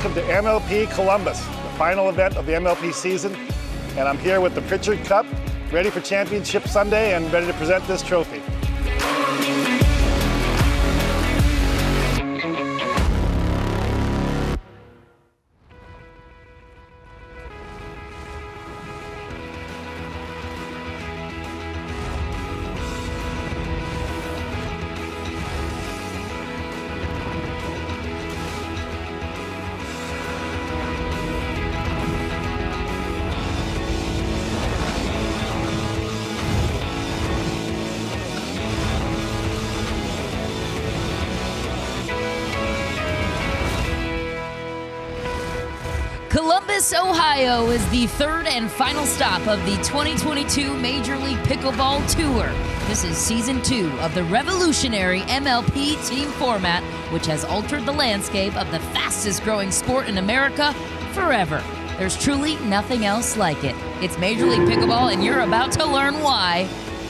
welcome to MLP Columbus, the final event of the MLP season. And I'm here with the Pritchard Cup, ready for Championship Sunday and ready to present this trophy. Columbus, Ohio is the third and final stop of the 2022 Major League Pickleball Tour. This is Season 2 of the revolutionary MLP team format, which has altered the landscape of the fastest growing sport in America forever. There's truly nothing else like it. It's Major League Pickleball, and you're about to learn why.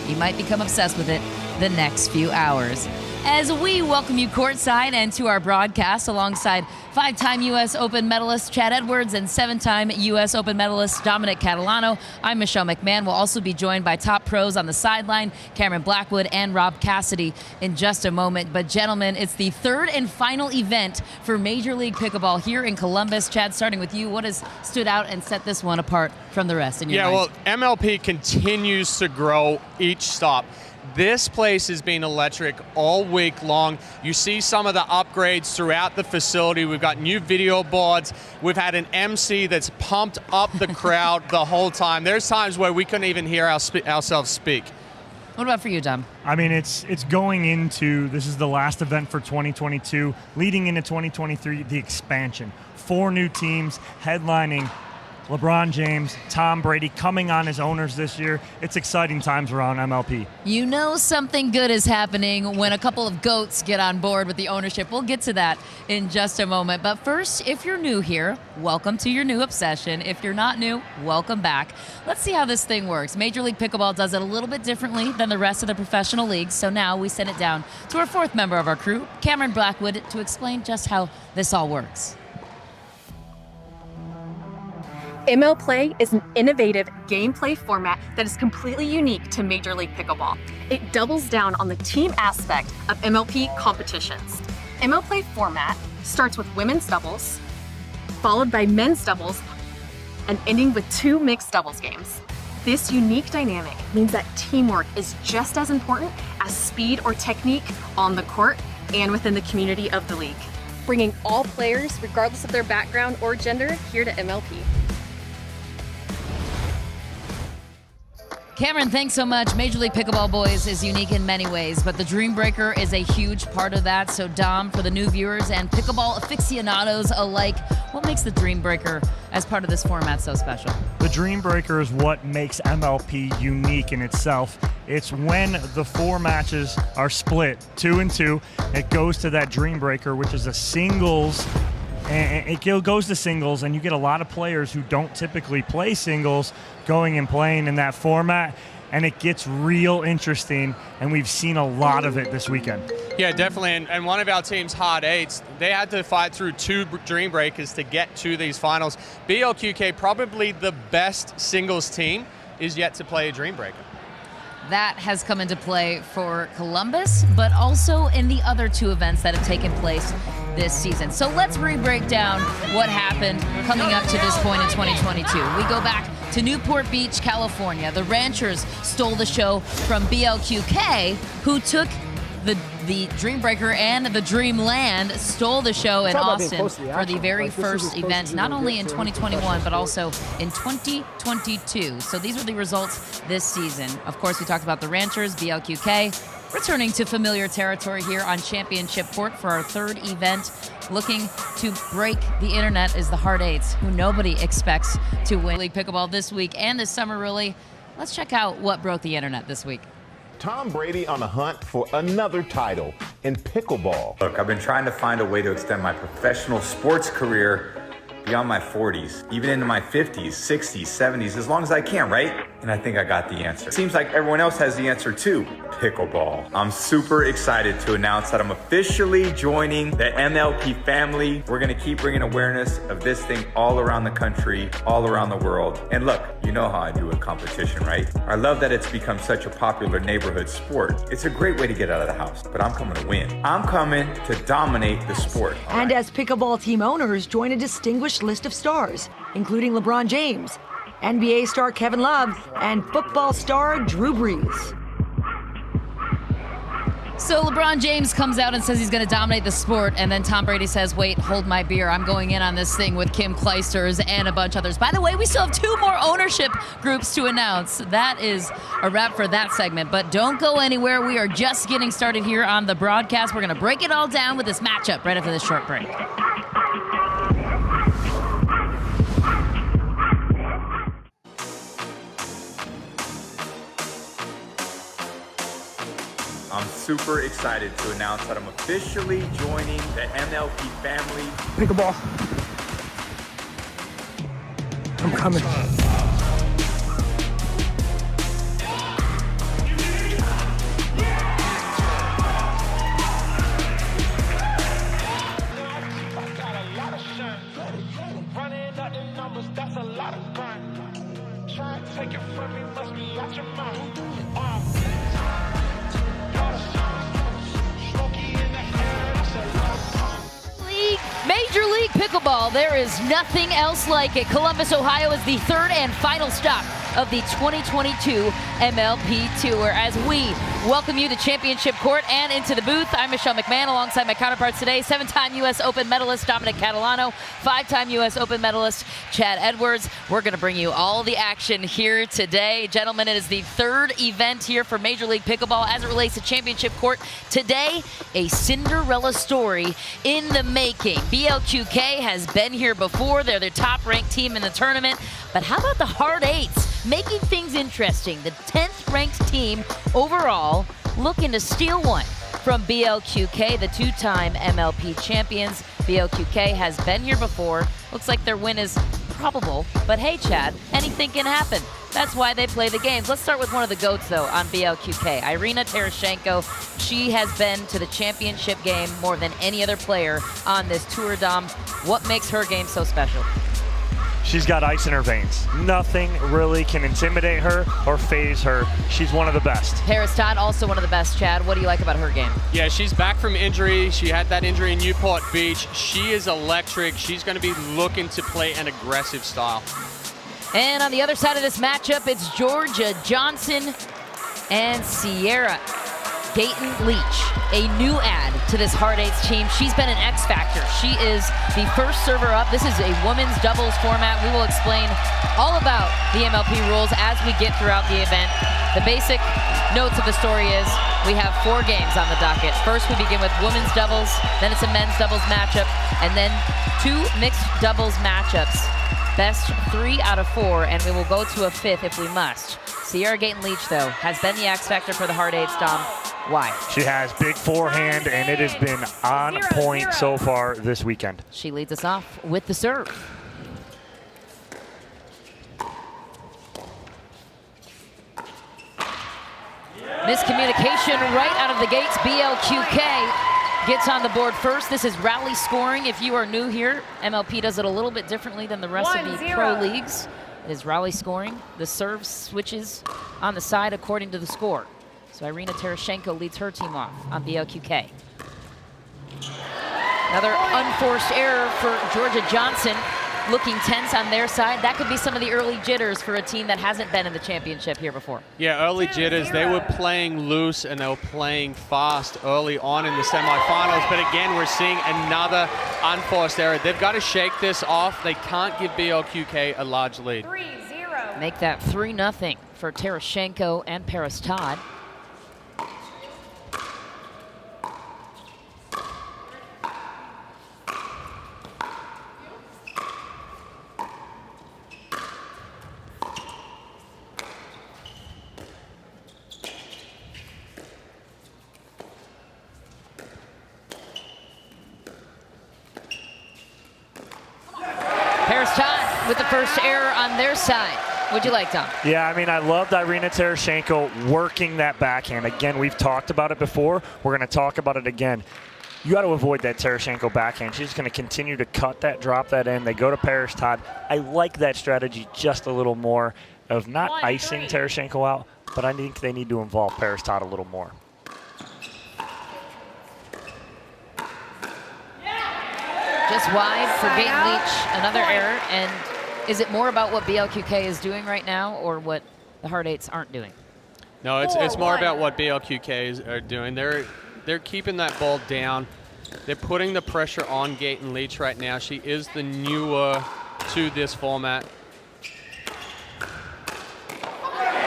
You might become obsessed with it the next few hours. As we welcome you courtside and to our broadcast alongside 5-time U.S. Open medalist Chad Edwards and 7-time U.S. Open medalist Dominic Catalano, I'm Michelle McMahon. We'll also be joined by top pros on the sideline, Cameron Blackwood and Rob Cassidy, in just a moment. But gentlemen, it's the third and final event for Major League Pickleball here in Columbus. Chad, starting with you, what has stood out and set this one apart from the rest in your mind? Well, MLP continues to grow each stop. This place has been electric all week long. You see some of the upgrades throughout the facility. We've got new video boards. We've had an MC that's pumped up the crowd the whole time. There's times where we couldn't even hear ourselves speak. What about for you, Dom? I mean, it's going into, this is the last event for 2022, leading into 2023, the expansion. 4 new teams headlining LeBron James, Tom Brady coming on as owners this year. It's exciting times around MLP. You know something good is happening when a couple of GOATs get on board with the ownership. We'll get to that in just a moment. But first, if you're new here, welcome to your new obsession. If you're not new, welcome back. Let's see how this thing works. Major League Pickleball does it a little bit differently than the rest of the professional leagues. So now we send it down to our 4th member of our crew, Cameron Blackwood, to explain just how this all works. ML Play is an innovative gameplay format that is completely unique to Major League Pickleball. It doubles down on the team aspect of MLP competitions. ML Play format starts with women's doubles, followed by men's doubles, and ending with 2 mixed doubles games. This unique dynamic means that teamwork is just as important as speed or technique on the court and within the community of the league, bringing all players, regardless of their background or gender, here to MLP. Cameron, thanks so much. Major League Pickleball Boys is unique in many ways, but the Dream Breaker is a huge part of that. So Dom, for the new viewers and pickleball aficionados alike, what makes the Dream Breaker as part of this format so special? The Dream Breaker is what makes MLP unique in itself. It's when the 4 matches are split 2 and 2, it goes to that Dream Breaker, which is a singles. And it goes to singles, and you get a lot of players who don't typically play singles going and playing in that format, and it gets real interesting, and we've seen a lot of it this weekend. Yeah, definitely, and one of our team's hard 8s, they had to fight through 2 Dream Breakers to get to these finals. BLQK, probably the best singles team, is yet to play a Dream Breaker. That has come into play for Columbus, but also in the other 2 events that have taken place this season. So let's re-break down what happened coming up to this point in 2022. We go back to Newport Beach, California. The Ranchers stole the show from BLQK, who took the Dream Breaker and the Dreamland, stole the show in Austin for the very first event, not only in 2021, but also in 2022. So these were the results this season. Of course, we talked about the Ranchers, BLQK, returning to familiar territory here on Championship Court for our 3rd event. Looking to break the internet is the Hard 8s, who nobody expects to win League Pickleball this week and this summer, really. Let's check out what broke the internet this week. Tom Brady on the hunt for another title in pickleball. Look, I've been trying to find a way to extend my professional sports career beyond my 40s, even into my 50s, 60s, 70s, as long as I can, right? And I think I got the answer. Seems like everyone else has the answer too. Pickleball. I'm super excited to announce that I'm officially joining the MLP family. We're gonna keep bringing awareness of this thing all around the country, all around the world. And look, you know how I do with competition, right? I love that it's become such a popular neighborhood sport. It's a great way to get out of the house, but I'm coming to win. I'm coming to dominate the sport. And as pickleball team owners, join a distinguished list of stars, including LeBron James, NBA star Kevin Love, and football star Drew Brees. So LeBron James comes out and says he's going to dominate the sport, and then Tom Brady says, wait, hold my beer. I'm going in on this thing with Kim Clijsters and a bunch of others. By the way, we still have 2 more ownership groups to announce. That is a wrap for that segment, but don't go anywhere. We are just getting started here on the broadcast. We're going to break it all down with this matchup right after this short break. I'm super excited to announce that I'm officially joining the MLP family. Pickleball. I'm coming. Running out the numbers, that's a lot of fun. Try to take it from me, must be out your mind. Major League Pickleball, there is nothing else like it. Columbus, Ohio is the 3rd and final stop of the 2022 MLP Tour. As we welcome you to Championship Court and into the booth, I'm Michelle McMahon alongside my counterparts today, 7-time U.S. Open medalist Dominic Catalano, 5-time U.S. Open medalist Chad Edwards. We're going to bring you all the action here today. Gentlemen, it is the 3rd event here for Major League Pickleball as it relates to Championship Court. Today, a Cinderella story in the making. BLQK has been here before. They're the top-ranked team in the tournament. But how about the Hard Eights? Making things interesting. The 10th ranked team overall looking to steal one from BLQK, the 2-time MLP champions. BLQK has been here before. Looks like their win is probable. But hey, Chad, anything can happen. That's why they play the games. Let's start with one of the GOATs, though, on BLQK. Irina Tereshchenko. She has been to the championship game more than any other player on this tour, Dom. What makes her game so special? She's got ice in her veins. Nothing really can intimidate her or phase her. She's one of the best. Paris Todd, also one of the best, Chad. What do you like about her game? Yeah, she's back from injury. She had that injury in Newport Beach. She is electric. She's going to be looking to play an aggressive style. And on the other side of this matchup, it's Georgia Johnson and Sierra Gayton Leach, a new add to this Hard Eights team. She's been an X factor. She is the first server up. This is a women's doubles format. We will explain all about the MLP rules as we get throughout the event. The basic notes of the story is we have 4 games on the docket. First, we begin with women's doubles, then it's a men's doubles matchup, and then 2 mixed doubles matchups. Best 3 out of 4, and we will go to a 5th if we must. Sierra Gayton Leach, though, has been the X factor for the Hard Eights, Dom. Why? She has big forehand, and it has been on point so far this weekend. She leads us off with the serve. Miscommunication right out of the gates. BLQK gets on the board first. This is rally scoring. If you are new here, MLP does it a little bit differently than the rest of the pro leagues. It is rally scoring. The serve switches on the side according to the score. So Irina Tereshchenko leads her team off on BLQK. Another unforced error for Georgia Johnson, looking tense on their side. That could be some of the early jitters for a team that hasn't been in the championship here before. Yeah, early jitters. They were playing loose and they were playing fast early on in the semifinals. But again, we're seeing another unforced error. They've got to shake this off. They can't give BLQK a large lead. 3-0. Make that 3-0 for Tereshchenko and Paris Todd. Paris Todd with the first error on their side. What'd you like, Tom? Yeah, I mean, I loved Irina Tereshchenko working that backhand. Again, we've talked about it before. We're going to talk about it again. You got to avoid that Tereshchenko backhand. She's going to continue to cut that, drop that in. They go to Paris Todd. I like that strategy just a little more of not icing Tereshchenko out, but I think they need to involve Paris Todd a little more. Just wide for Gaten Leach, another error. And is it more about what BLQK is doing right now or what the Hard Eights aren't doing? No, it's more about what BLQK are doing. They're keeping that ball down. They're putting the pressure on Gaten Leach right now. She is the newer to this format.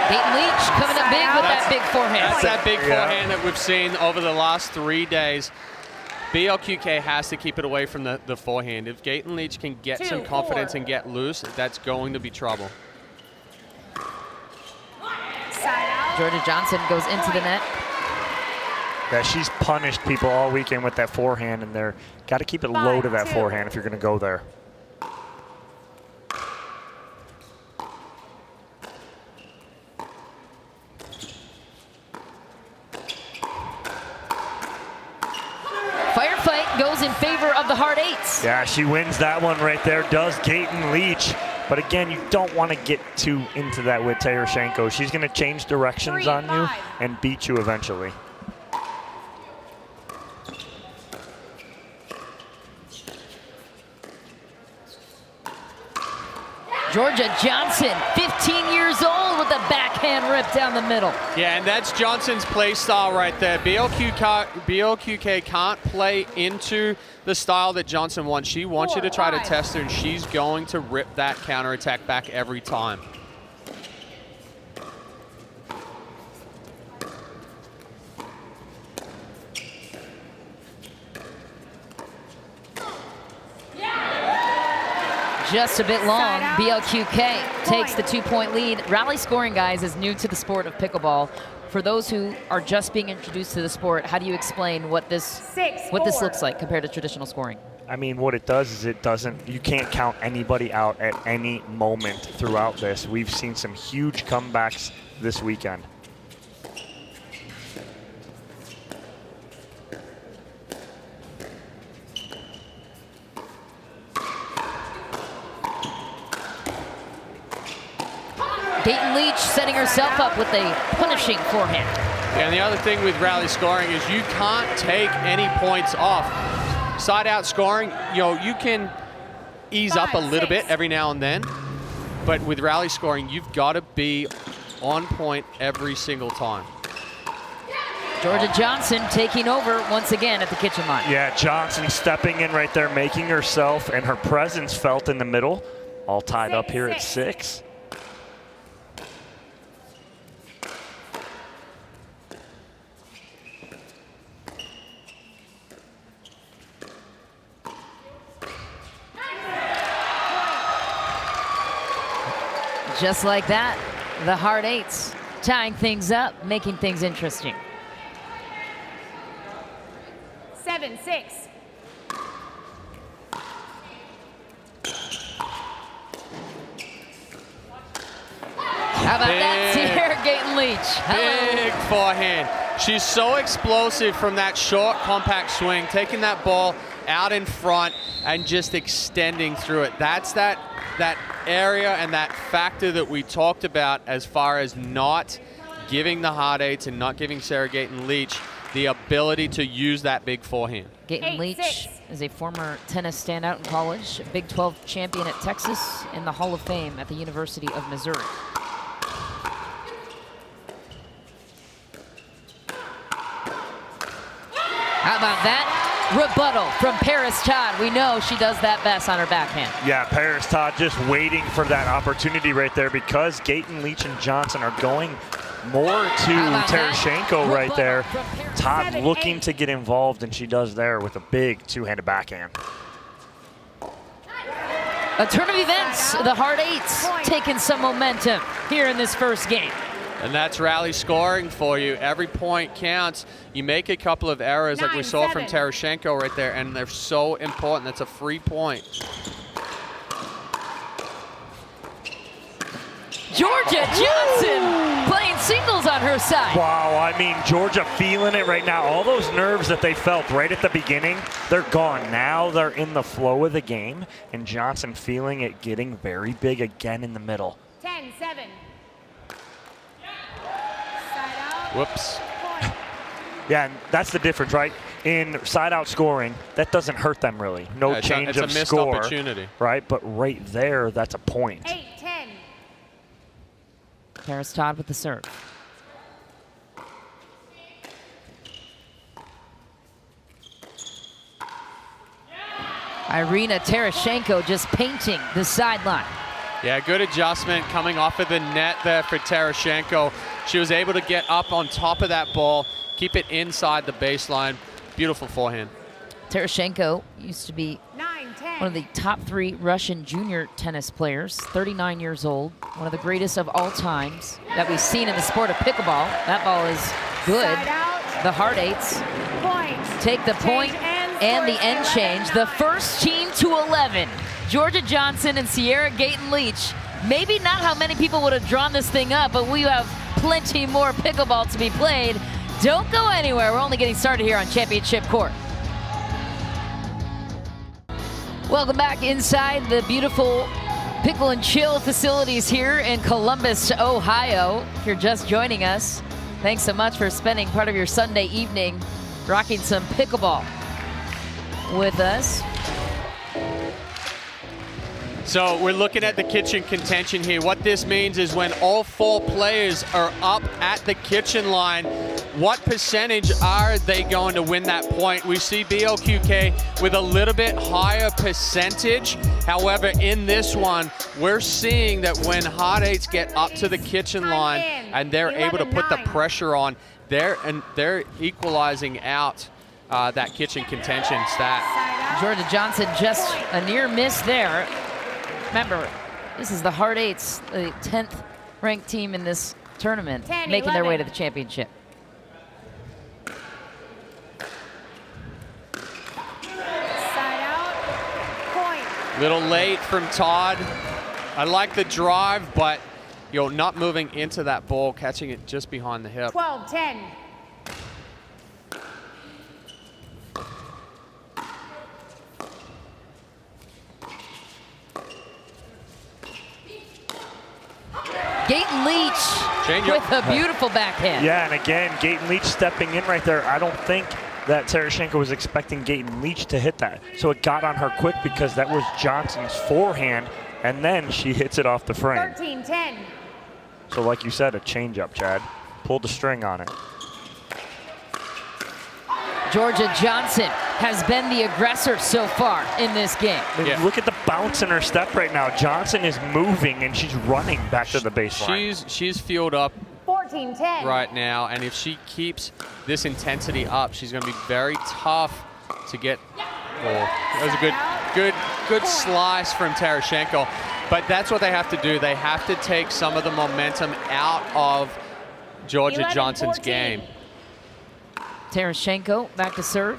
Gaten Leach coming up big with that big forehand. That's that big forehand that we've seen over the last 3 days. BLQK has to keep it away from the forehand. If Gaten Leach can get some confidence and get loose, that's going to be trouble. Georgia Johnson goes into the net. Yeah, she's punished people all weekend with that forehand, and they're got to keep it low to that forehand if you're going to go there. Firefight goes in favor of the Hard Eights. Yeah, she wins that one right there, does Gaten Leach. But again, you don't want to get too into that with Tereshchenko. She's going to change directions on you and beat you eventually. Georgia Johnson, 15 years old with a backhand rip down the middle. Yeah, and that's Johnson's play style right there. BLQK can't play into the style that Johnson wants. She wants you to try to test her, and she's going to rip that counterattack back every time. Just a bit long. BLQK takes the 2-point lead. Rally scoring, guys, is new to the sport of pickleball. For those who are just being introduced to the sport, how do you explain what this looks like compared to traditional scoring? I mean, what it does is you can't count anybody out at any moment throughout this. We've seen some huge comebacks this weekend. Gaten Leach setting herself up with a punishing forehand. Yeah, and the other thing with rally scoring is you can't take any points off. Side out scoring, you can ease up a little bit every now and then, but with rally scoring, you've got to be on point every single time. Georgia Johnson taking over once again at the kitchen line. Yeah, Johnson stepping in right there, making herself and her presence felt in the middle. All tied up here at 6. Just like that, the Hard Eights tying things up, making things interesting. 7-6. How about that, Sierra Gaten Leach? Big forehand. She's so explosive from that short, compact swing, taking that ball out in front and just extending through it. That's that area and that factor that we talked about as far as not giving the Hard Eights and not giving Sarah Gaten Leach the ability to use that big forehand. Gaten Leach is a former tennis standout in college, a Big 12 champion at Texas, in the Hall of Fame at the University of Missouri. How about that? Rebuttal from Paris Todd. We know she does that best on her backhand. Yeah, Paris Todd just waiting for that opportunity right there because Gaten Leach and Johnson are going more to Tereshchenko right there. Todd looking to get involved, and she does there with a big two-handed backhand. A turn of events, the Hard Eights taking some momentum here in this first game. And that's rally scoring for you. Every point counts. You make a couple of errors like we saw from Tereshchenko right there, and they're so important. That's a free point. Georgia Johnson playing singles on her side. Wow, I mean, Georgia feeling it right now. All those nerves that they felt right at the beginning, they're gone. Now they're in the flow of the game, and Johnson feeling it getting very big again in the middle. 10-7. Side out. Whoops. Point. Yeah, and that's the difference, right? In side-out scoring, that doesn't hurt them really. No change it's a of missed score, opportunity. right? But right there, that's a point. 8-10. Paris Todd with the serve. Irina Terashenko just painting the sideline. Yeah, good adjustment coming off of the net there for Terashenko. She was able to get up on top of that ball, keep it inside the baseline. Beautiful forehand. Terashenko used to be 9-10. one of the top 3 Russian junior tennis players, 39 years old, one of the greatest of all times that we've seen in the sport of pickleball. That ball is good. Side out. The Heart Eights Point. take the point and the end change. The first team to 11, Georgia Johnson and Sierra Gayton-Leach. Maybe not how many people would have drawn this thing up, but we have plenty more pickleball to be played. Don't go anywhere. We're only getting started here on Championship Court. Welcome back inside the beautiful Pickle and Chill facilities here in Columbus, Ohio. If you're just joining us, thanks so much for spending part of your Sunday evening rocking some pickleball with us. So we're looking at the kitchen contention here. What this means is when all 4 players are up at the kitchen line, what percentage are they going to win that point? We see BLQK with a little bit higher percentage. However, in this one, we're seeing that when Heart Eights get up to the kitchen line and they're able to put the pressure on, they're equalizing out that kitchen contention stat. Georgia Johnson just a near miss there. Remember, this is the Heart Eights, the 10th ranked team in this tournament, 10, making their 11. way to the championship. Side out. Point. Little late from Todd. I like the drive, but not moving into that ball, catching it just behind the hip. 12-10. Gayton-Leach with a beautiful backhand. Yeah, and again, Gayton-Leach stepping in right there. I don't think that Terashenko was expecting Gayton-Leach to hit that. So it got on her quick because that was Johnson's forehand, and then she hits it off the frame. 13-10. So like you said, a changeup, Chad. Pulled the string on it. Georgia Johnson has been the aggressor so far in this game. Yeah. Look at the bounce in her step right now. Johnson is moving and she's running back to the baseline. She's fueled up 14-10. right now, and if she keeps this intensity up, she's going to be very tough to get. Oh, that was a good slice from Terashenko. But that's what they have to do. They have to take some of the momentum out of Georgia Johnson's game. Terashenko back to serve.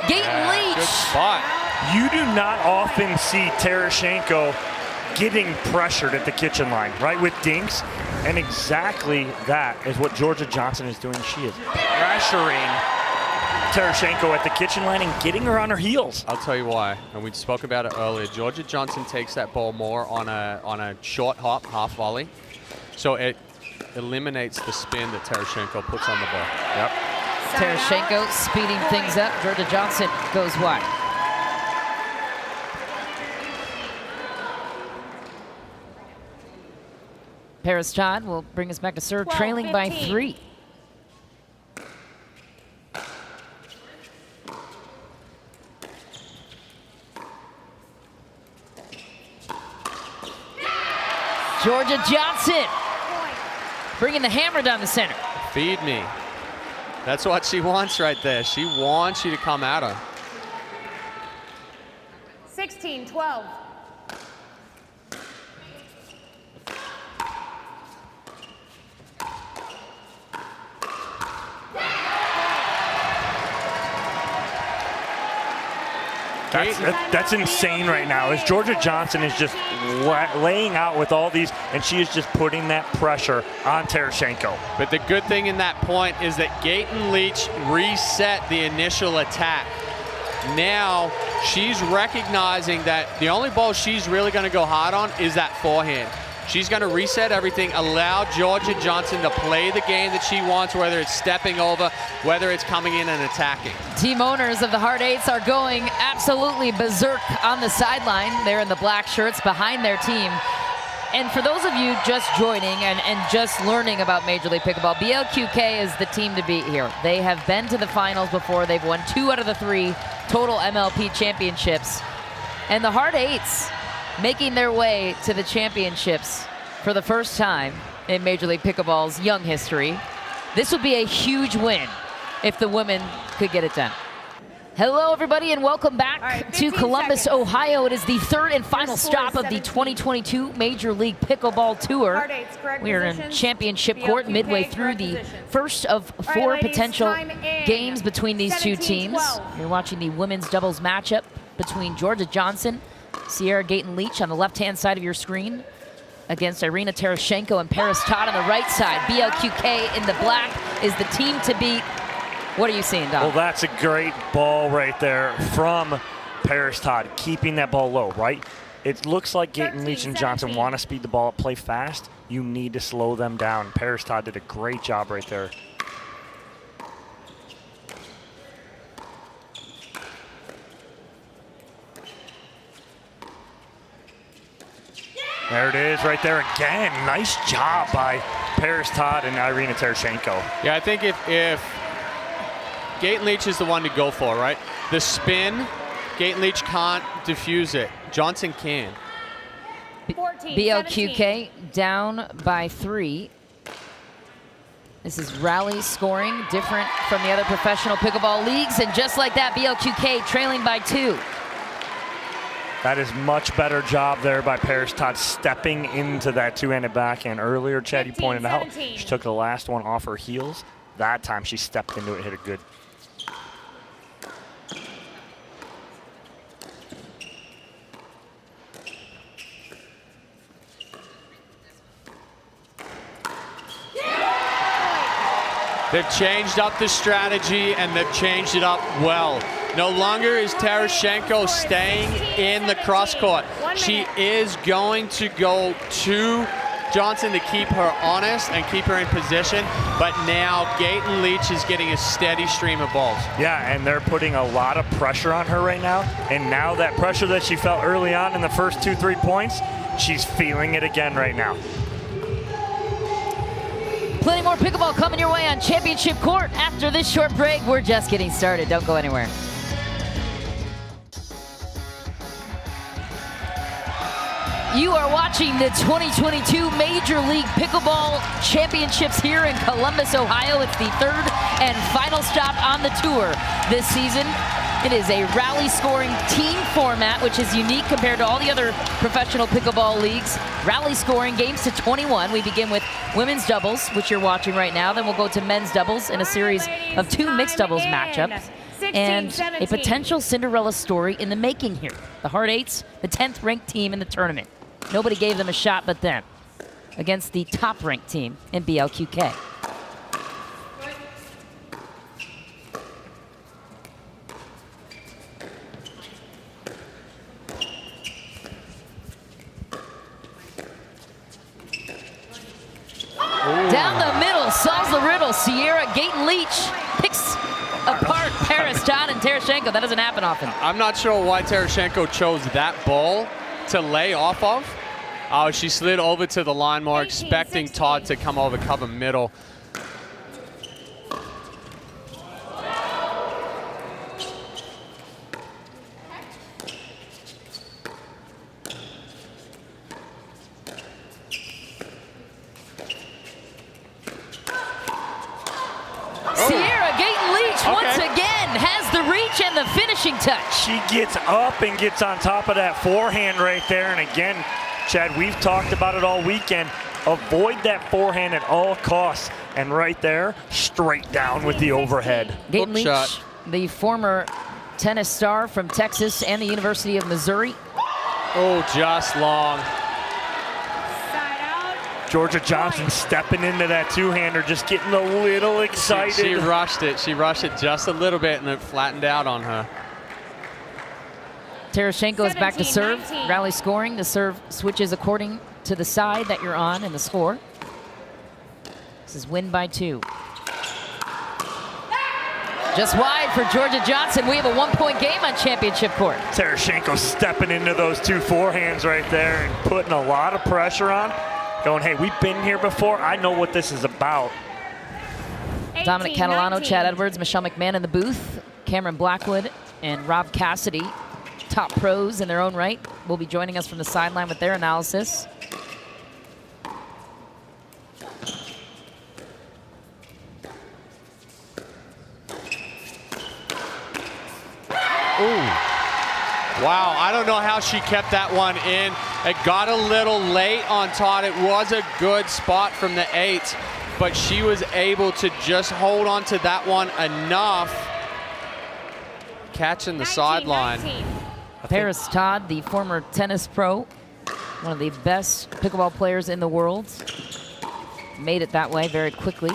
Gayton-Leach. Good spot. You do not often see Terashenko getting pressured at the kitchen line, right, with dinks. And exactly that is what Georgia Johnson is doing. She is pressuring Terashenko at the kitchen line and getting her on her heels. I'll tell you why, and we spoke about it earlier. Georgia Johnson takes that ball more on a short hop, half volley. So it eliminates the spin that Terashenko puts on the ball. Yep. Terashenko speeding things up. Georgia Johnson goes wide. Paris Todd will bring us back to serve, trailing by 3. Georgia Johnson bringing the hammer down the center. Feed me. That's what she wants right there. She wants you to come at her. 16-12. That's insane right now. As Georgia Johnson is just laying out with all these, and she is just putting that pressure on Tereshchenko. But the good thing in that point is that Gayton Leach reset the initial attack. Now she's recognizing that the only ball she's really going to go hard on is that forehand. She's going to reset everything, allow Georgia Johnson to play the game that she wants, whether it's stepping over, whether it's coming in and attacking. Team owners of the Hard Eights are going absolutely berserk on the sideline. They're in the black shirts behind their team. And for those of you just joining and just learning about Major League Pickleball, BLQK is the team to beat here. They have been to the finals before. They've won 2 out of the 3 total MLP championships. And the Hard Eights making their way to the championships for the first time in Major League Pickleball's young history. This would be a huge win if the women could get it done. Hello, everybody, and welcome back to Columbus, Ohio. It is the 3rd and final stop of the 2022 Major League Pickleball Tour. We are in championship court midway through the first of 4 potential games between these 2 teams. You're watching the women's doubles matchup between Georgia Johnson, Sierra Gayton Leach on the left-hand side of your screen against Irina Tereshchenko and Paris Todd on the right side. BLQK in the black is the team to beat. What are you seeing, Don? Well, that's a great ball right there from Paris Todd, keeping that ball low, right? It looks like Gayton Leach and Johnson want to speed the ball up, play fast. You need to slow them down. Paris Todd did a great job right there. There it is right there again. Nice job by Paris Todd and Irina Tereshchenko. Yeah, I think if Gayton Leach is the one to go for, right? The spin, Gayton Leach can't diffuse it. Johnson can. 14, BLQK 17. down by 3. This is rally scoring, different from the other professional pickleball leagues. And just like that, BLQK trailing by 2. That is much better job there by Paris Todd, stepping into that 2-handed backhand. Earlier, Chad, you pointed out, she took the last one off her heels. That time she stepped into it, hit it good. They've changed up the strategy, and they've changed it up well. No longer is Tereshchenko staying in the cross court. She is going to go to Johnson to keep her honest and keep her in position, but now Gayton Leach is getting a steady stream of balls. Yeah, and they're putting a lot of pressure on her right now, and now that pressure that she felt early on in the first 2-3 points, she's feeling it again right now. Plenty more pickleball coming your way on Championship Court. After this short break, we're just getting started. Don't go anywhere. You are watching the 2022 Major League Pickleball Championships here in Columbus, Ohio. It's the 3rd and final stop on the tour this season. It is a rally scoring team format, which is unique compared to all the other professional pickleball leagues. Rally scoring games to 21. We begin with women's doubles, which you're watching right now. Then we'll go to men's doubles in a series of 2 mixed doubles matchups. 16, and 17. a potential Cinderella story in the making here. The Hard Eights, the 10th ranked team in the tournament. Nobody gave them a shot but them against the top ranked team in BLQK. Down the middle, solves the riddle. Sierra Gayton Leach picks apart Paris Todd and Tereshchenko. That doesn't happen often. I'm not sure why Tereshchenko chose that ball to lay off of. She slid over to the line more, 18, expecting 16. Todd to come over cover middle. Sierra Gayton Leach once again has the reach and the finishing touch. She gets up and gets on top of that forehand right there. And again, Chad, we've talked about it all weekend. Avoid that forehand at all costs. And right there, straight down with the overhead. Gayton Leach, the former tennis star from Texas and the University of Missouri. Oh, just long. Georgia Johnson stepping into that two-hander, just getting a little excited. She rushed it. She rushed it just a little bit, and it flattened out on her. Terashenko is back to serve. 19. Rally scoring. The serve switches according to the side that you're on and the score. This is win by 2. Just wide for Georgia Johnson. We have a 1-point game on championship court. Terashenko stepping into those 2 forehands right there and putting a lot of pressure on. Going, hey, we've been here before. I know what this is about. 18, Dominic Catalano, 19. Chad Edwards, Michelle McMahon in the booth. Cameron Blackwood and Rob Cassidy, top pros in their own right, will be joining us from the sideline with their analysis. Ooh. Wow, I don't know how she kept that one in. It got a little late on Todd. It was a good spot from the 8, but she was able to just hold on to that one enough. Catching the sideline. Paris Todd, the former tennis pro, one of the best pickleball players in the world, made it that way very quickly.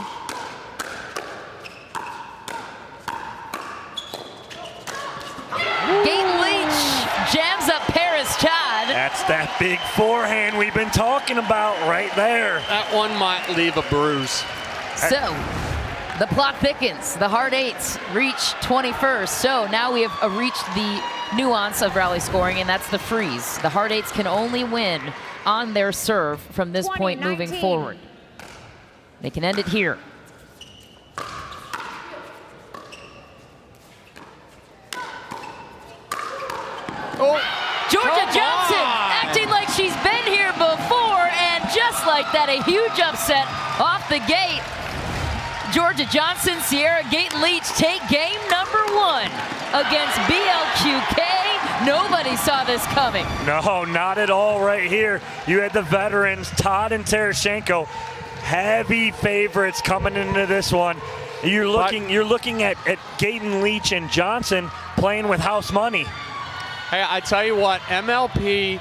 Jams up Paris Todd. That's that big forehand we've been talking about right there. That one might leave a bruise. So, the plot thickens. The hard 8s reach 21st. So now we have reached the nuance of rally scoring, and that's the freeze. The hard 8s can only win on their serve from this point moving forward. They can end it here. Oh, Georgia Johnson acting like she's been here before, and just like that, a huge upset off the gate. Georgia Johnson, Sierra Gayton Leach take game number 1 against BLQK. Nobody saw this coming. No, not at all right here. You had the veterans, Todd and Terashenko, heavy favorites coming into this one. You're looking at Gayton Leach and Johnson playing with house money. Hey, I tell you what, MLP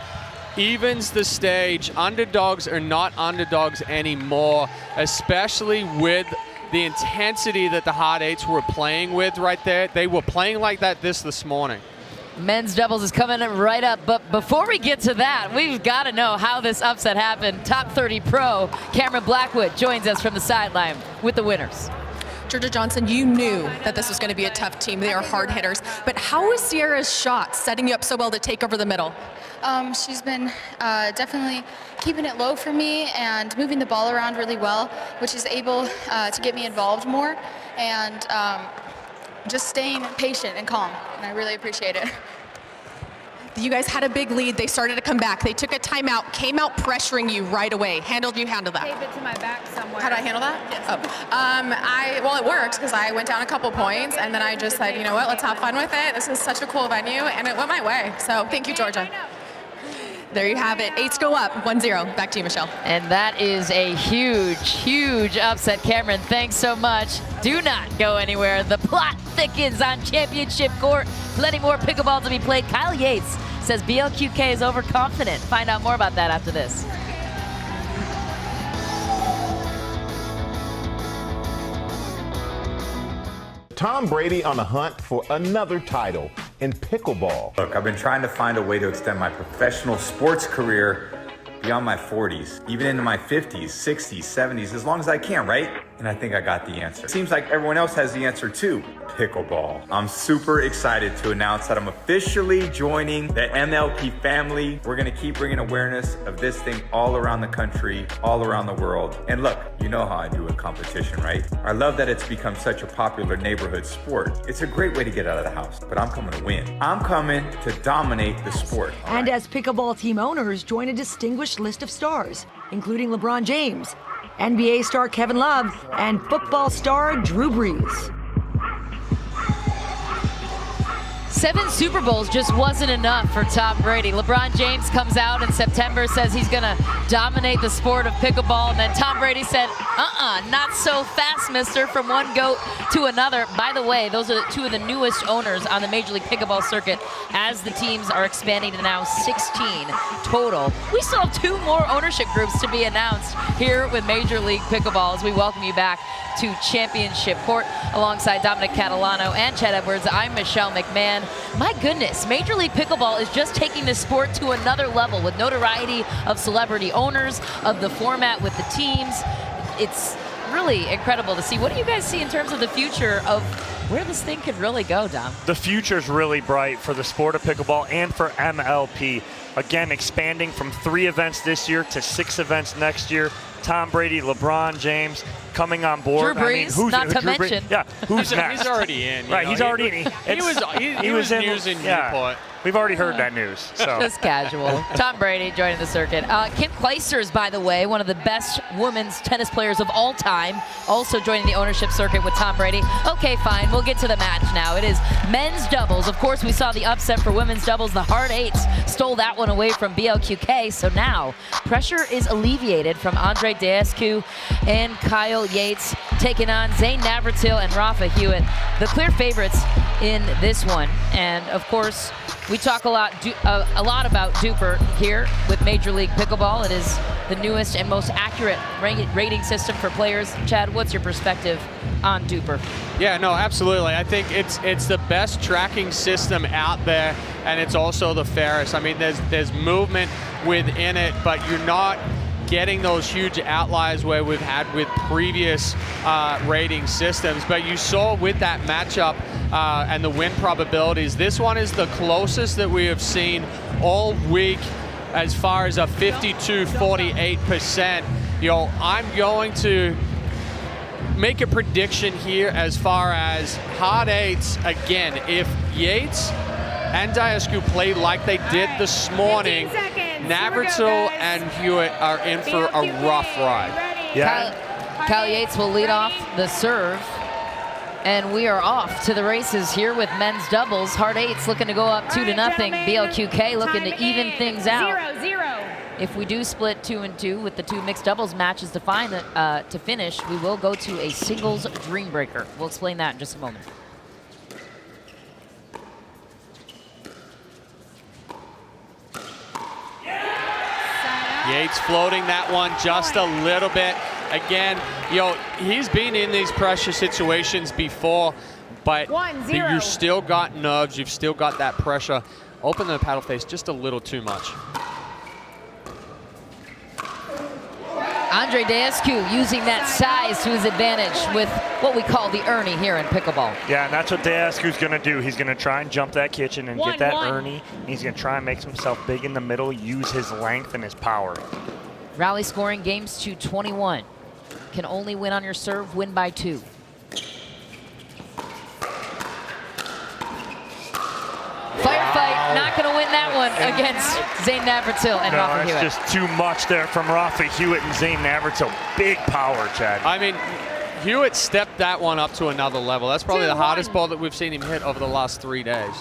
evens the stage. Underdogs are not underdogs anymore, especially with the intensity that the hard 8s were playing with right there. They were playing like that this morning. Men's doubles is coming right up, but before we get to that, we've got to know how this upset happened. Top 30 pro Cameron Blackwood joins us from the sideline with the winners. Georgia Johnson, you knew that this was going to be a tough team. They are hard hitters. But how was Sierra's shot setting you up so well to take over the middle? She's been definitely keeping it low for me and moving the ball around really well, which is able to get me involved more, and just staying patient and calm. And I really appreciate it. You guys had a big lead. They started to come back. They took a timeout, came out pressuring you right away. Handle that? Tape it to my back somewhere. How do I handle that? Yes. Well, it worked because I went down a couple points, and then I just said, you know what, let's have fun with it. This is such a cool venue, and it went my way. So thank you, Georgia. There you have it. 8s go up, 1-0. Back to you, Michelle. And that is a huge, huge upset. Cameron, thanks so much. Do not go anywhere. The plot thickens on championship court. Plenty more pickleball to be played. Kyle Yates says BLQK is overconfident. Find out more about that after this. Tom Brady on the hunt for another title in pickleball. Look, I've been trying to find a way to extend my professional sports career beyond my 40s, even into my 50s, 60s, 70s, as long as I can, right? And I think I got the answer. Seems like everyone else has the answer too. Pickleball. I'm super excited to announce that I'm officially joining the MLP family. We're gonna keep bringing awareness of this thing all around the country, all around the world. And look, you know how I do with competition, right? I love that it's become such a popular neighborhood sport. It's a great way to get out of the house, but I'm coming to win. I'm coming to dominate the sport. And as pickleball team owners, join a distinguished list of stars, including LeBron James, NBA star Kevin Love, and football star Drew Brees. 7 Super Bowls just wasn't enough for Tom Brady. LeBron James comes out in September, says he's gonna dominate the sport of pickleball, and then Tom Brady said, not so fast, mister, from one goat to another. By the way, those are 2 of the newest owners on the Major League Pickleball circuit as the teams are expanding to now 16 total. We still have 2 more ownership groups to be announced here with Major League Pickleball as we welcome you back to Championship Court alongside Dominic Catalano and Chad Edwards. I'm Michelle McMahon. My goodness, Major League Pickleball is just taking the sport to another level with notoriety of celebrity owners, of the format with the teams. It's really incredible to see. What do you guys see in terms of the future of where this thing could really go, Dom? The future's really bright for the sport of pickleball and for MLP. Again, expanding from 3 events this year to 6 events next year. Tom Brady, LeBron James coming on board. Drew Brees, not to mention. Yeah, who's next? He's already in. Right, he's already in. He was in news in Newport. We've already heard that news. So. Just casual. Tom Brady joining the circuit. Kim Clijsters, by the way, one of the best women's tennis players of all time, also joining the ownership circuit with Tom Brady. Okay, fine. We'll get to the match now. It is men's doubles. Of course, we saw the upset for women's doubles. The Hard Eights stole that one away from BLQK. So now pressure is alleviated from Andre Deescu and Kyle Yates taking on Zane Navratil and Rafa Hewitt, the clear favorites in this one. And of course, we talk a lot about Duper here with Major League Pickleball. It is the newest and most accurate rating system for players. Chad, what's your perspective on Duper? Yeah, no, absolutely. I think it's the best tracking system out there, and it's also the fairest. I mean, there's movement within it, but you're not getting those huge outliers where we've had with previous rating systems. But you saw with that matchup and the win probabilities, this one is the closest that we have seen all week as far as a 52-48%. You know, I'm going to make a prediction here as far as Hard Eights. Again, if Yates and Deescu play like they did this morning, Navratil and Hewitt are in for a rough ride. Yeah. Kyle Yates will lead off the serve. And we are off to the races here with men's doubles. Hard Eights looking to go up 2-0. BLQK looking to even things out. 0-0. If we do split 2-2 with the 2 mixed doubles matches to finish, we will go to a singles dream breaker. We'll explain that in just a moment. Yates floating that one just a little bit. Again, you know, he's been in these pressure situations before, but you've still got nerves, you've still got that pressure. Open the paddle face just a little too much. Andre Deescu using that size to his advantage with what we call the Ernie here in pickleball. Yeah, and that's what Deescu's going to do. He's going to try and jump that kitchen and get that Ernie. And he's going to try and make himself big in the middle, use his length and his power. Rally scoring games to 21. Can only win on your serve, win by 2. Firefight, not going to win that one against Zane Navratil and Rafa Hewitt. That's just too much there from Rafa Hewitt and Zane Navratil. Big power, Chad. I mean, Hewitt stepped that one up to another level. That's probably the hardest ball that we've seen him hit over the last 3 days.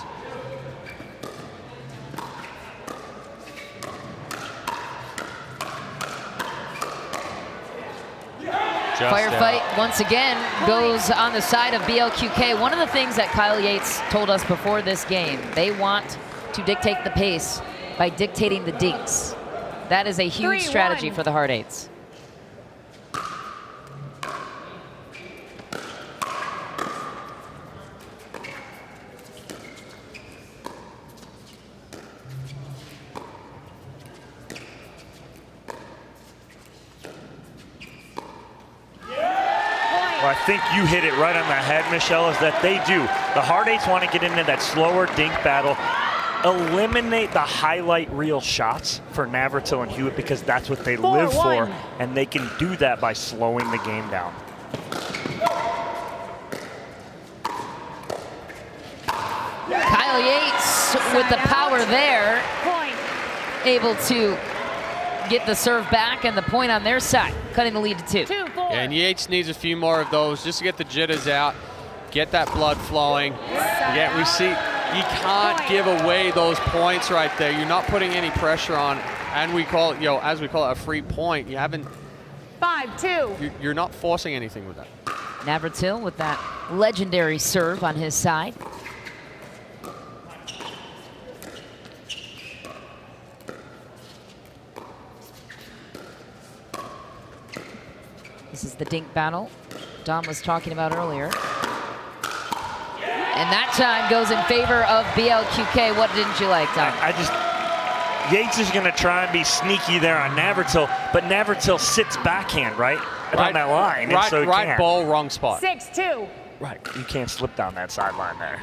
Firefight once again goes on the side of BLQK. One of the things that Kyle Yates told us before this game, they want to dictate the pace by dictating the dinks. That is a huge strategy for the Hard Eights. Well, I think you hit it right on the head, Michelle, is that they do. The Hard Eights want to get into that slower dink battle, eliminate the highlight reel shots for Navratil and Hewitt because that's what they live for, and they can do that by slowing the game down. Kyle Yates with the power there, able to get the serve back and the point on their side, cutting the lead to 2. And Yates needs a few more of those just to get the jitters out, get that blood flowing. Yeah, we see You can't give away those points right there. You're not putting any pressure on, and we call it, as we call it, a free point. You haven't. 5-2. You're not forcing anything with that. Navratil with that legendary serve on his side. This is the dink battle Dom was talking about earlier. And that time goes in favor of BLQK. What didn't you like, Dom? Yates is going to try and be sneaky there on Navratil, but Navratil sits backhand, right on that line. Right ball, wrong spot. 6-2. Right, you can't slip down that sideline there.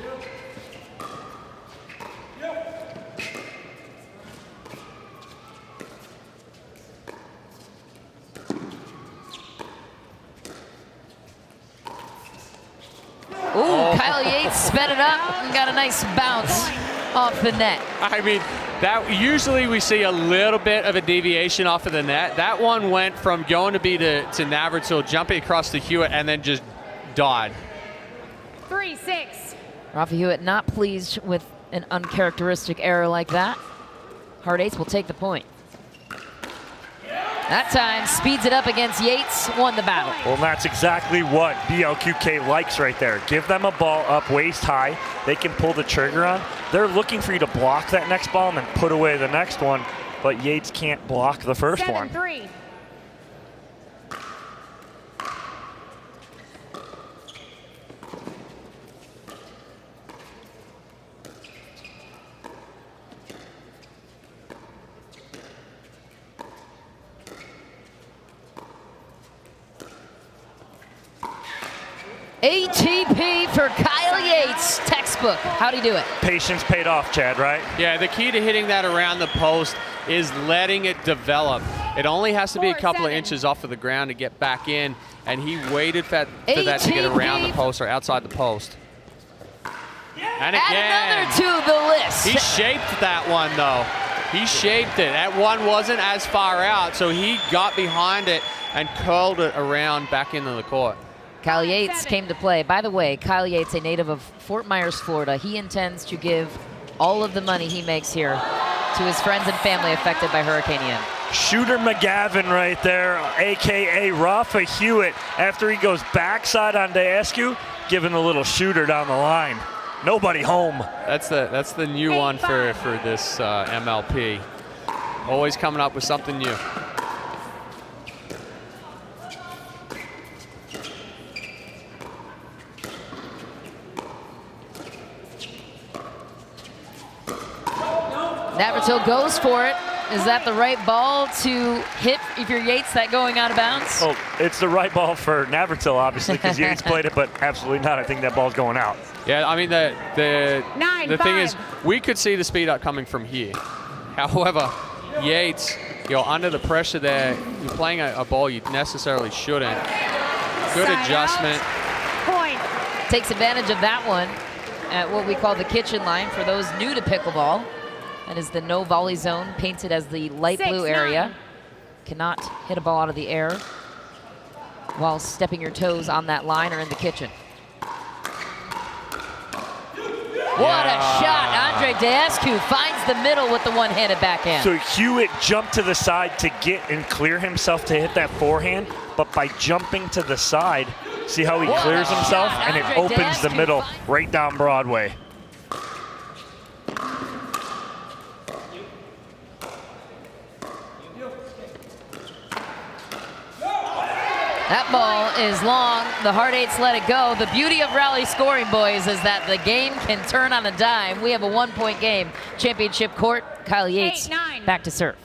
Ooh, Kyle Yates sped it up and got a nice bounce off the net. I mean, that usually we see a little bit of a deviation off of the net. That one went from going to be to Navratil, jumping across to Hewitt, and then just died. 3-6. Rafa Hewitt not pleased with an uncharacteristic error like that. Hard Eights will take the point. That time speeds it up against Yates, won the battle. Well, that's exactly what BLQK likes right there. Give them a ball up waist high. They can pull the trigger on. They're looking for you to block that next ball and then put away the next one, but Yates can't block the first one. 7-3. ATP for Kyle Yates, textbook. How'd he do it? Patience paid off, Chad, right? Yeah, the key to hitting that around the post is letting it develop. It only has to be a couple of inches off of the ground to get back in, and he waited for that to get around the post or outside the post. And again, add another to the list. He shaped that one, though. He shaped it. That one wasn't as far out, so he got behind it and curled it around back into the court. Kyle Yates came to play. By the way, Kyle Yates, a native of Fort Myers, Florida, he intends to give all of the money he makes here to his friends and family affected by Hurricane Ian. Shooter McGavin right there, AKA Rafa Hewitt, after he goes backside on Daescu, giving a little shooter down the line. Nobody home. That's the new one for this MLP. Always coming up with something new. Navratil goes for it. Is that the right ball to hit if you're Yates, that going out of bounds? Oh, it's the right ball for Navratil, obviously, because Yates played it, but absolutely not. I think that ball's going out. Yeah, I mean, the thing is, we could see the speed up coming from here. However, Yates, under the pressure there, you're playing a ball you necessarily shouldn't. Good adjustment. Point. Takes advantage of that one at what we call the kitchen line for those new to pickleball. That is the no volley zone, painted as the light blue area. Cannot hit a ball out of the air while stepping your toes on that line or in the kitchen. What a shot. Andre Daescu finds the middle with the one-handed backhand. So Hewitt jumped to the side to get and clear himself to hit that forehand, but by jumping to the side, see how he clears himself, and it opens the middle right down Broadway. That ball is long. The Hard Eights let it go. The beauty of rally scoring, boys, is that the game can turn on a dime. We have a one-point game. Championship court, Kyle Yates back to serve.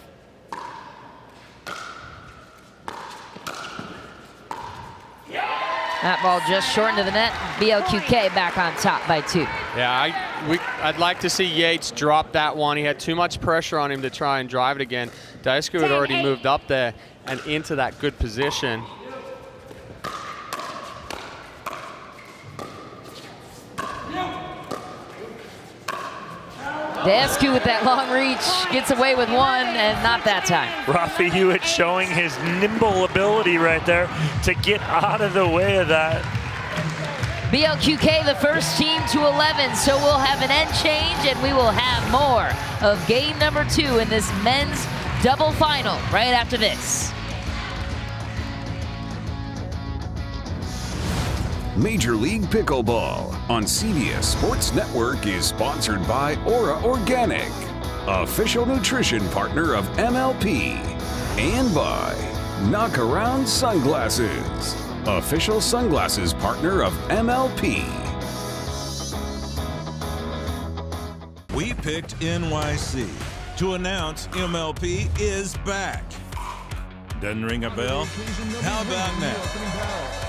That ball just short into the net. BLQK back on top by 2. Yeah, I'd like to see Yates drop that one. He had too much pressure on him to try and drive it again. Daescu had already moved up there and into that good position. Daescu with that long reach gets away with one, and not that time. Rafa Hewitt showing his nimble ability right there to get out of the way of that. BLQK, the first team to 11, so we'll have an end change and we will have more of game number 2 in this men's double final right after this. Major League Pickleball on CBS Sports Network is sponsored by Aura Organic, official nutrition partner of MLP, and by Knock Around Sunglasses, official sunglasses partner of MLP. We picked NYC to announce MLP is back. Doesn't ring a bell? How about now?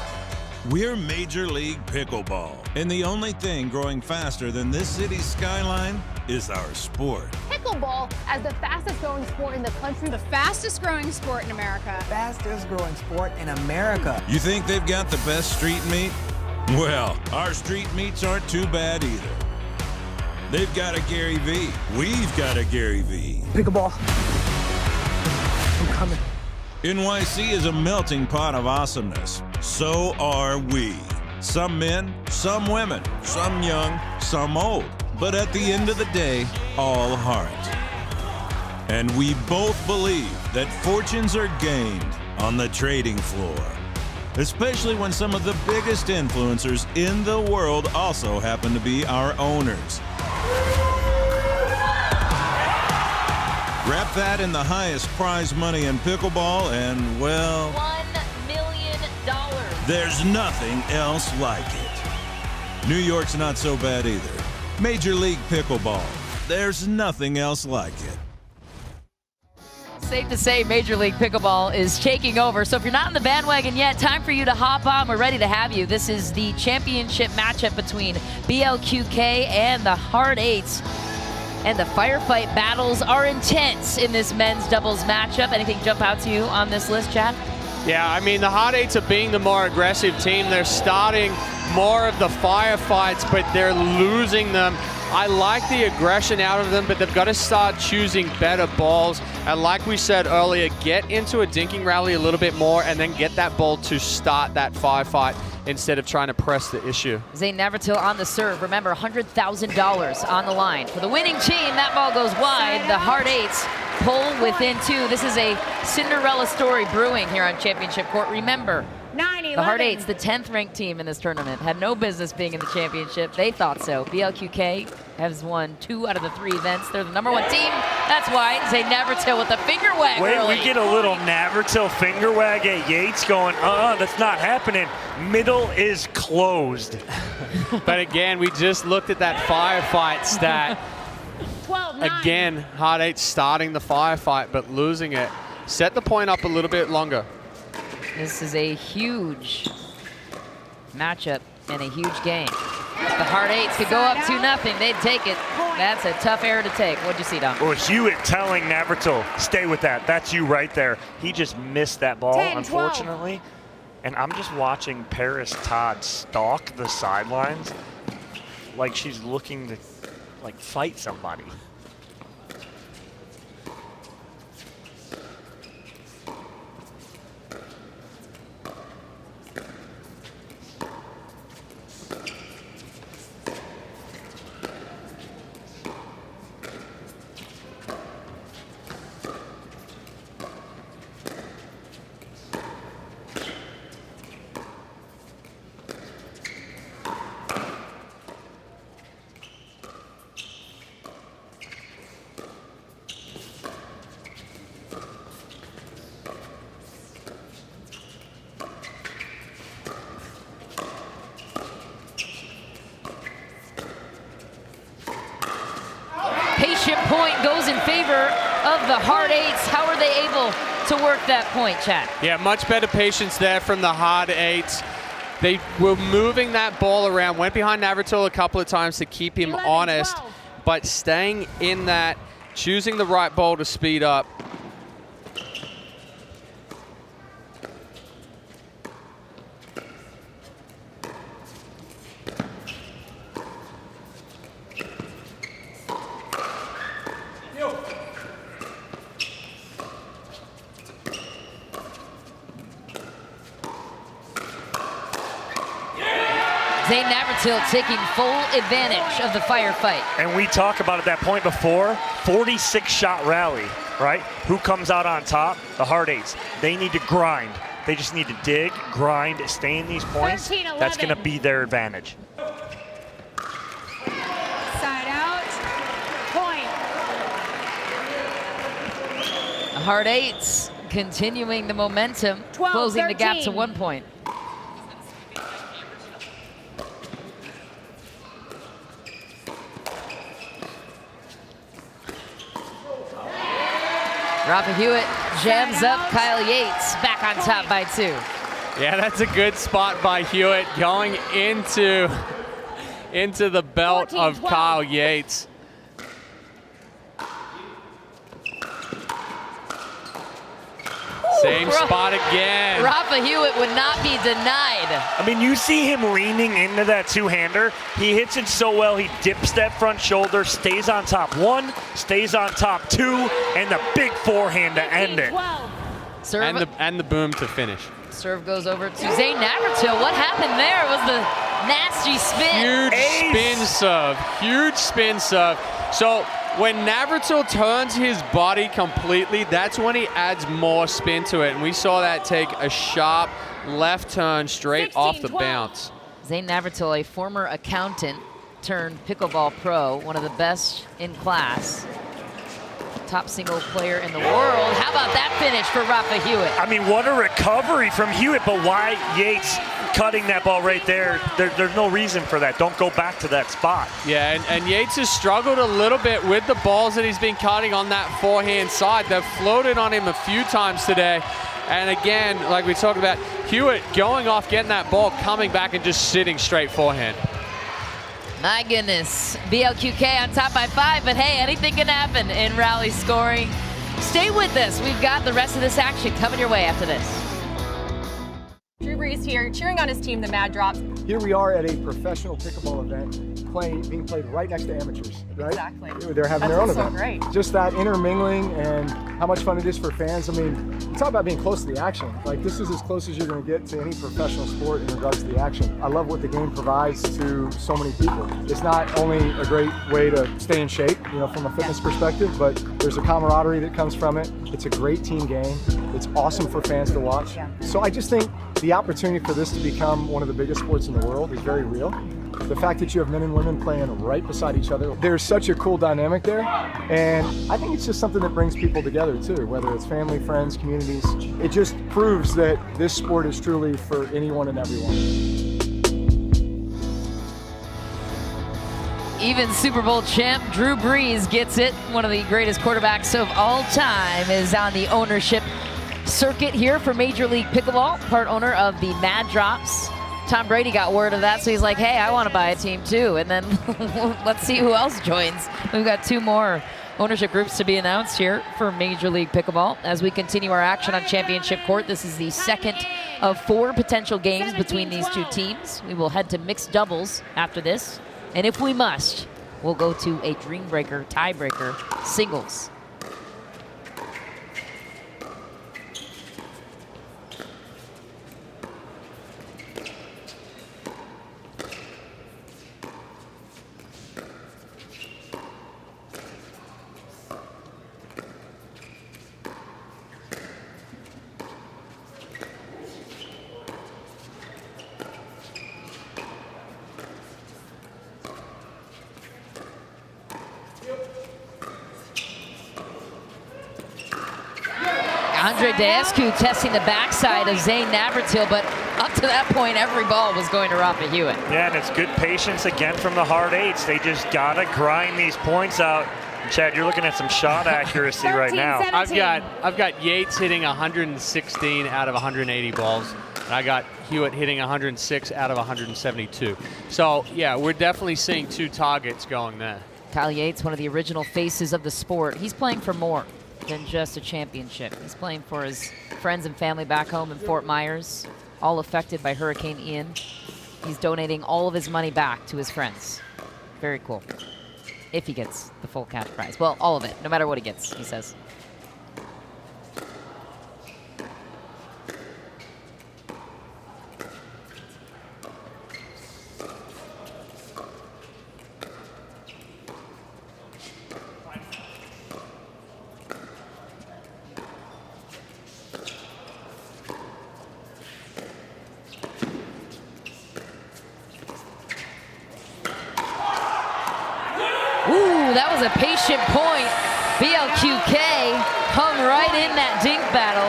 We're Major League Pickleball, and the only thing growing faster than this city's skyline is our sport. Pickleball as the fastest growing sport in the country. The fastest growing sport in America. Fastest growing sport in America. You think they've got the best street meat? Well, our street meats aren't too bad either. They've got a Gary V. We've got a Gary V. Pickleball. I'm coming. NYC is a melting pot of awesomeness. So are we. Some men, some women, some young, some old. But at the end of the day, all heart. And we both believe that fortunes are gained on the trading floor. Especially when some of the biggest influencers in the world also happen to be our owners. Wrap that in the highest prize money in pickleball and, well, $1 million. There's nothing else like it. New York's not so bad either. Major League Pickleball. There's nothing else like it. Safe to say Major League Pickleball is taking over. So if you're not in the bandwagon yet, time for you to hop on. We're ready to have you. This is the championship matchup between BLQK and the Hard Eights. And the firefight battles are intense in this men's doubles matchup. Anything jump out to you on this list, Chad? Yeah, I mean, the Hard Eights are being the more aggressive team. They're starting more of the firefights, but they're losing them. I like the aggression out of them, but they've got to start choosing better balls. And like we said earlier, get into a dinking rally a little bit more and then get that ball to start that firefight instead of trying to press the issue. Zane Navratil on the serve. Remember, $100,000 on the line. For the winning team, that ball goes wide. The Hard Eights pull within 2. This is a Cinderella story brewing here on Championship Court. Remember, the Hard Eights, the 10th ranked team in this tournament, had no business being in the championship. They thought so. BLQK has won 2 out of the 3 events. They're the #1 team. That's why Zane Navratil with the finger wag. Wait, early. we get a little Navratil finger wag at Yates going, that's not happening. Middle is closed. But again, we just looked at that firefight stat. 12-9. Again, Hard Eights starting the firefight, but losing it. Set the point up a little bit longer. This is a huge matchup and a huge game. The Hard Eights could go up 2-0. They'd take it. That's a tough error to take. What'd you see, Dom? Well, Hewitt telling Navratil, stay with that. That's you right there. He just missed that ball, 10, unfortunately. And I'm just watching Paris Todd stalk the sidelines like she's looking to fight somebody. Patient point goes in favor of the Hard Eights. How are they able to work that point, Chad? Yeah, much better patience there from the Hard Eights. They were moving that ball around, went behind Navratil a couple of times to keep him honest, but staying in that, choosing the right ball to speed up. Zane Navratil taking full advantage of the firefight. And we talked about at that point before, 46-shot rally, right? Who comes out on top? The hard eights. They need to grind. They just need to dig, grind, stay in these points. 13-11. That's going to be their advantage. Side out. Point. The hard eights continuing the momentum, 12, closing 13. the gap to 1 point. Rafa Hewitt jams up Kyle Yates, back on top by 2. Yeah, that's a good spot by Hewitt going into the belt of Kyle Yates. Same spot again. Rafa Hewitt would not be denied. I mean, you see him leaning into that two-hander. He hits it so well, he dips that front shoulder, stays on top 1, stays on top 2, and the big forehand to end it. Serve, and the boom to finish. serve goes over to Zane Navratil. What happened there was the nasty spin. Huge spin serve. So when Navratil turns his body completely, that's when he adds more spin to it. And we saw that take a sharp left turn straight off the bounce. Zane Navratil, a former accountant turned pickleball pro, one of the best in class. Top single player in the world. How about that finish for Rafa Hewitt? I mean, what a recovery from Hewitt, but why Yates cutting that ball right there? There's no reason for that. Don't go back to that spot. Yeah, and Yates has struggled a little bit with the balls that he's been cutting on that forehand side. They've floated on him a few times today. And again, like we talked about, Hewitt going off, getting that ball, coming back and just sitting straight forehand. My goodness, BLQK on top by 5, but hey, anything can happen in rally scoring. Stay with us. We've got the rest of this action coming your way after this. Drew Brees here, cheering on his team, the Mad Drops. Here we are at a professional pickleball event, being played right next to amateurs, right? Exactly. They're having their own so event. Great. Just that intermingling and how much fun it is for fans. I mean, you talk about being close to the action. Like, this is as close as you're going to get to any professional sport in regards to the action. I love what the game provides to so many people. It's not only a great way to stay in shape, you know, from a fitness perspective, but there's a camaraderie that comes from it. It's a great team game. It's awesome for fans to watch. Yeah. So I just think the opportunity for this to become one of the biggest sports in the world is very real. The fact that you have men and women playing right beside each other, there's such a cool dynamic there. And I think it's just something that brings people together too, whether it's family, friends, communities. It just proves that this sport is truly for anyone and everyone. Even Super Bowl champ Drew Brees gets it. One of the greatest quarterbacks of all time is on the ownership circuit here for Major League Pickleball, part owner of the Mad Drops. Tom Brady got word of that, so he's like, hey, I want to buy a team too. And then let's see who else joins. We've got 2 more ownership groups to be announced here for Major League Pickleball. As we continue our action on Championship Court, this is the second of 4 potential games between these 2 teams. We will head to mixed doubles after this. And if we must, we'll go to a dream breaker, tiebreaker, singles. Andre Deescu testing the backside of Zane Navratil, but up to that point, every ball was going to Rafa Hewitt. Yeah, and it's good patience again from the hard eights. They just gotta grind these points out. Chad, you're looking at some shot accuracy right now. I've got Yates hitting 116 out of 180 balls, and I got Hewitt hitting 106 out of 172. So yeah, we're definitely seeing 2 targets going there. Kyle Yates, one of the original faces of the sport. He's playing for more than just a championship. He's playing for his friends and family back home in Fort Myers, all affected by Hurricane Ian. He's donating all of his money back to his friends. Very cool. If he gets the full cash prize. Well, all of it, no matter what he gets, he says. a patient point. BLQK hung right in that dink battle.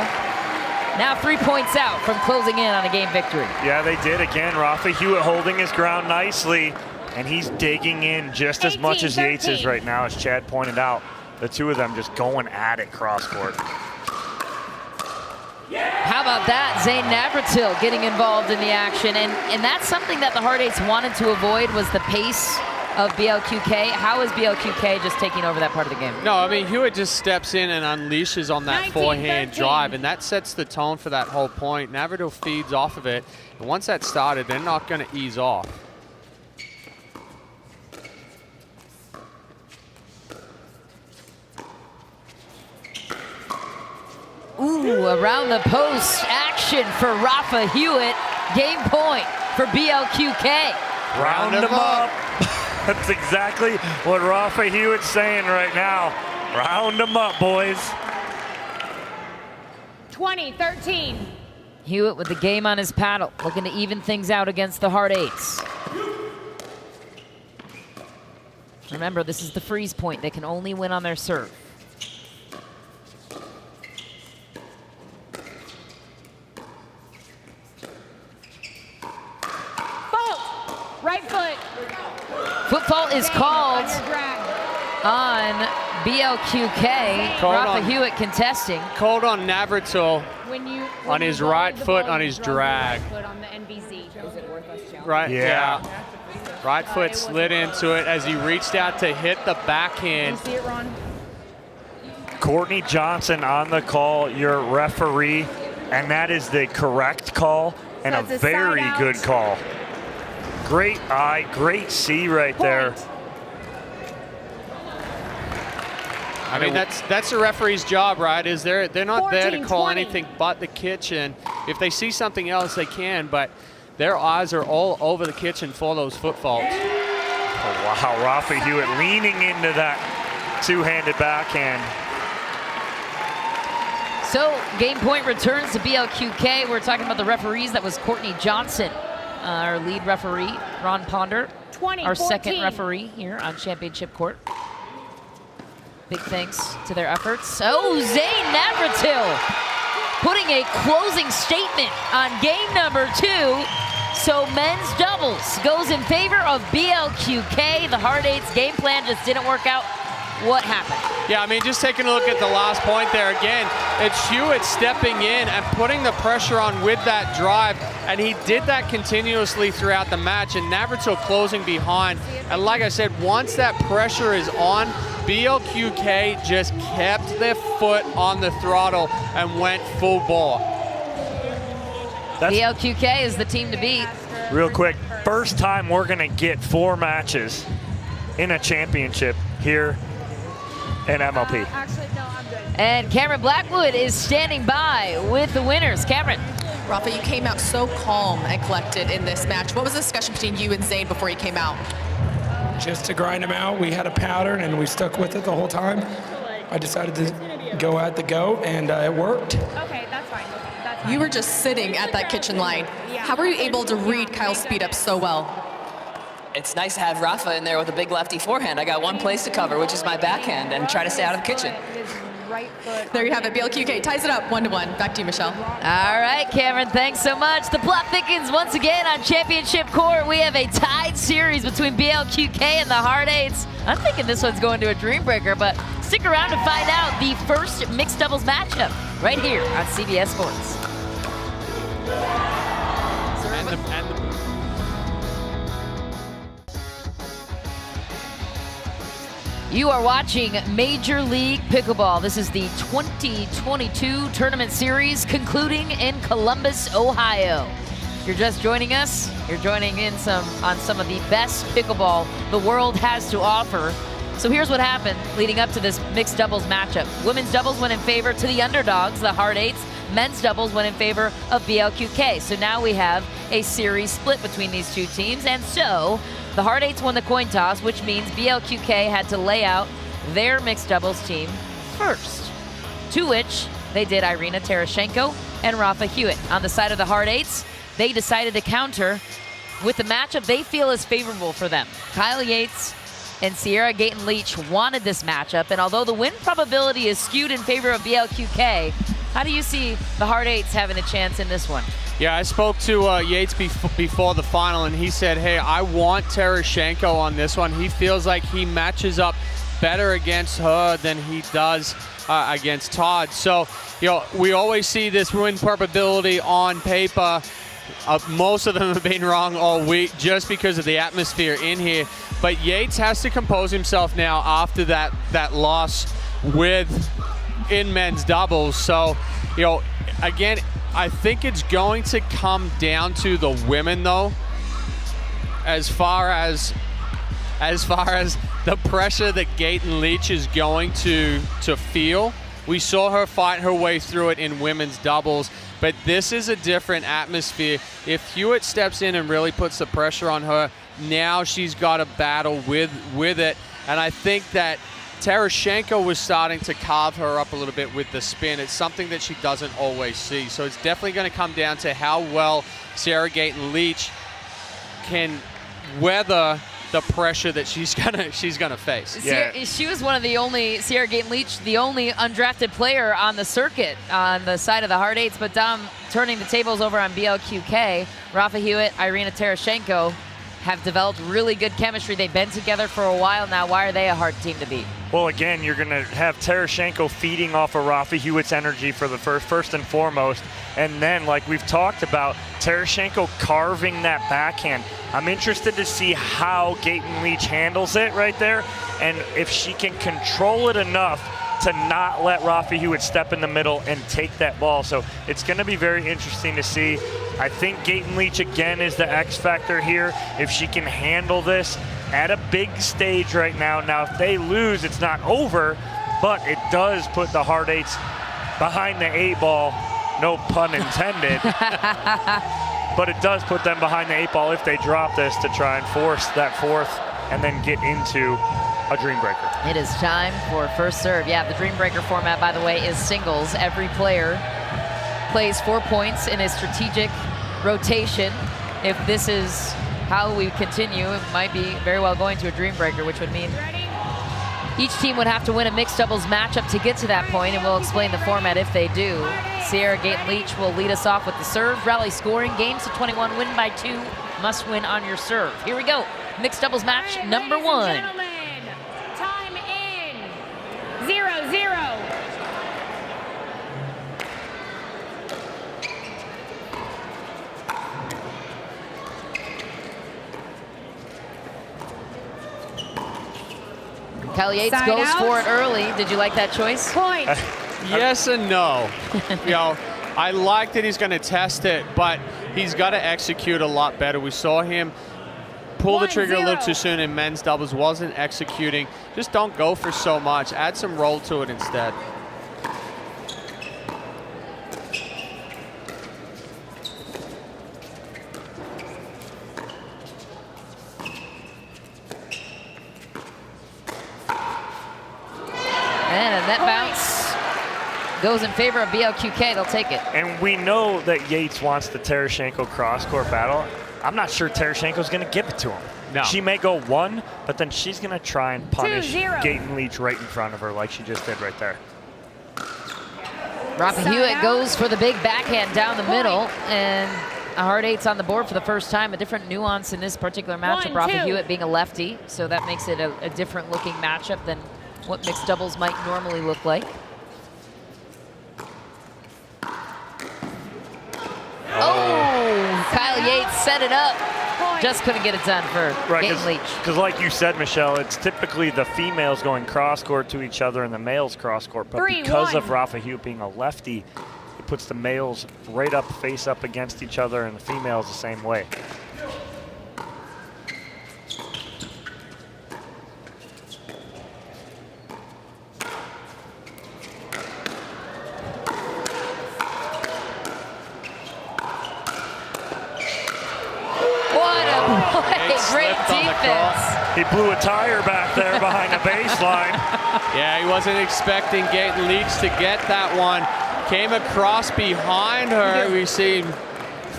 Now 3 points out from closing in on a game victory. Yeah, they did again. Rafa Hewitt holding his ground nicely, and he's digging in just as much as Yates is right now, as Chad pointed out. The two of them just going at it cross court. How about that? Zane Navratil getting involved in the action, and that's something that the Hard Eights wanted to avoid, was the pace of BLQK. How is BLQK just taking over that part of the game? No, I mean, Hewitt just steps in and unleashes on that forehand drive, and that sets the tone for that whole point. Navratil feeds off of it, and once that started, they're not going to ease off. Ooh, around the post action for Rafa Hewitt. Game point for BLQK. Round them up. That's exactly what Rafa Hewitt's saying right now. Round them up, boys. 20-13. Hewitt with the game on his paddle, looking to even things out against the Hard Eights. Remember, this is the freeze point. They can only win on their serve. Right foot. Foot fault is called on BLQK. Rafa Hewitt contesting. Called on Navratil on his right foot on his drag. On the NBC. Is it worth us challenging? Right, yeah. Right foot slid into it as he reached out to hit the backhand. You see it, Ron? Courtney Johnson on the call, your referee, and that is the correct call and a very good call. Great eye, great C right there. I mean, that's the referee's job, right? Is they're not there to call anything but the kitchen. If they see something else, they can, but their eyes are all over the kitchen for those foot faults. Oh, wow, Rafa Hewitt leaning into that two-handed backhand. So, game point returns to BLQK. We're talking about the referees. That was Courtney Johnson, our lead referee, Ron Ponder, our second referee here on Championship Court. Big thanks to their efforts. Oh, Zane Navratil putting a closing statement on game number 2. So men's doubles goes in favor of BLQK. The Hard Eights game plan just didn't work out. What happened? Yeah, I mean, just taking a look at the last point there again, it's Hewitt stepping in and putting the pressure on with that drive, and he did that continuously throughout the match, and Navratil closing behind. And like I said, once that pressure is on, BLQK just kept their foot on the throttle and went full bore. BLQK is the team to beat. Real quick, first time we're gonna get 4 matches in a championship here in MLP. Actually, no, I'm good. And Cameron Blackwood is standing by with the winners. Cameron. Rafa, you came out so calm and collected in this match. What was the discussion between you and Zane before you came out? Just to grind them out. We had a pattern and we stuck with it the whole time. I decided to go at the go, and it worked. Okay, that's fine. That's fine. You were just sitting at that kitchen line. How were you able to read Kyle's speed up so well? It's nice to have Rafa in there with a big lefty forehand. I got one place to cover, which is my backhand, and try to stay out of the kitchen. There you have it. BLQK ties it up 1-1. Back to you, Michelle. All right, Cameron, thanks so much. The plot thickens once again on Championship Court. We have a tied series between BLQK and the Hard Eights. I'm thinking this one's going to a dream breaker, but stick around to find out the first mixed doubles matchup right here on CBS Sports. You are watching Major League Pickleball. This is the 2022 tournament series concluding in Columbus, Ohio. If you're just joining us, you're joining in on some of the best pickleball the world has to offer. So here's what happened leading up to this mixed doubles matchup. Women's doubles went in favor to the underdogs, the Hard Eights. Men's doubles went in favor of BLQK. So now we have a series split between these two teams, and so the Hard Eights won the coin toss, which means BLQK had to lay out their mixed doubles team first, to which they did Irina Tereshchenko and Rafa Hewitt. On the side of the Hard Eights, they decided to counter with the matchup they feel is favorable for them. Kyle Yates And Sierra Gayton-Leach wanted this matchup, and although the win probability is skewed in favor of BLQK, how do you see the Hard Eights having a chance in this one? Yeah, I spoke to Yates before the final, and he said, hey, I want Tereshchenko on this one. He feels like he matches up better against her than he does against Todd. So, you know, we always see this win probability on paper. Most of them have been wrong all week just because of the atmosphere in here. But Yates has to compose himself now after that loss in men's doubles. So, you know, again, I think it's going to come down to the women, though, as far as the pressure that Gayton-Leach is going to feel. We saw her fight her way through it in women's doubles, but this is a different atmosphere. If Hewitt steps in and really puts the pressure on her, now she's got to battle with it. And I think that Tereshchenko was starting to carve her up a little bit with the spin. It's something that she doesn't always see. So it's definitely going to come down to how well Sierra Gayton-Leach can weather the pressure that she's gonna face. Yeah. She was one of the only, Sierra Gayton-Leach, the only undrafted player on the circuit on the side of the Hard Eights, but Dom turning the tables over on BLQK, Rafa Hewitt, Irina Tereshchenko have developed really good chemistry. They've been together for a while now. Why are they a hard team to beat? Well, again, you're going to have Tereshchenko feeding off of Rafa Hewitt's energy for the first and foremost. And then, like we've talked about, Tereshchenko carving that backhand. I'm interested to see how Gayton-Leach handles it right there, and if she can control it enough to not let Rafa Hewitt step in the middle and take that ball. So it's going to be very interesting to see. I think Gayton-Leach again is the X factor here. If she can handle this at a big stage right now. Now, if they lose, it's not over, but it does put the Hard Eights behind the 8 ball. No pun intended. But it does put them behind the 8 ball if they drop this to try and force that 4th and then get into a Dream Breaker. It is time for first serve. Yeah, the Dream Breaker format, by the way, is singles. Every player plays 4 points in a strategic rotation. If this is how we continue, it might be very well going to a Dream Breaker, which would mean each team would have to win a mixed doubles matchup to get to that point, and we'll explain the format if they do. Sierra Gayton-Leach will lead us off with the serve. Rally scoring, games to 21, win by 2, must win on your serve. Here we go, mixed doubles match number 1. Time in 0-0. Kyle Yates goes for it early. Did you like that choice? Point. Yes and no. You know, I like that he's going to test it, but he's got to execute a lot better. We saw him pull the trigger a little too soon in men's doubles, wasn't executing. Just don't go for so much. Add some roll to it instead. And a net bounce goes in favor of BLQK. They'll take it. And we know that Yates wants the Tereshchenko cross-court battle. I'm not sure Tereshchenko's going to give it to him. No. She may go 1, but then she's going to try and punish 2-0. Gayton-Leach right in front of her like she just did right there. Rafa Hewitt goes for the big backhand down the middle, and a Hard Eights on the board for the first time. A different nuance in this particular matchup. 1-2. Rafa Hewitt being a lefty, so that makes it a different looking matchup than what mixed doubles might normally look like. Oh, Kyle Yates set it up. Just couldn't get it done for Gayton-Leach. Because like you said, Michelle, it's typically the females going cross-court to each other and the males cross-court. But because of Rafa Hewitt being a lefty, it puts the males right up, face up against each other, and the females the same way. Great defense. He blew a tire back there behind the baseline. Yeah, he wasn't expecting Gayton-Leach to get that one. Came across behind her. We've seen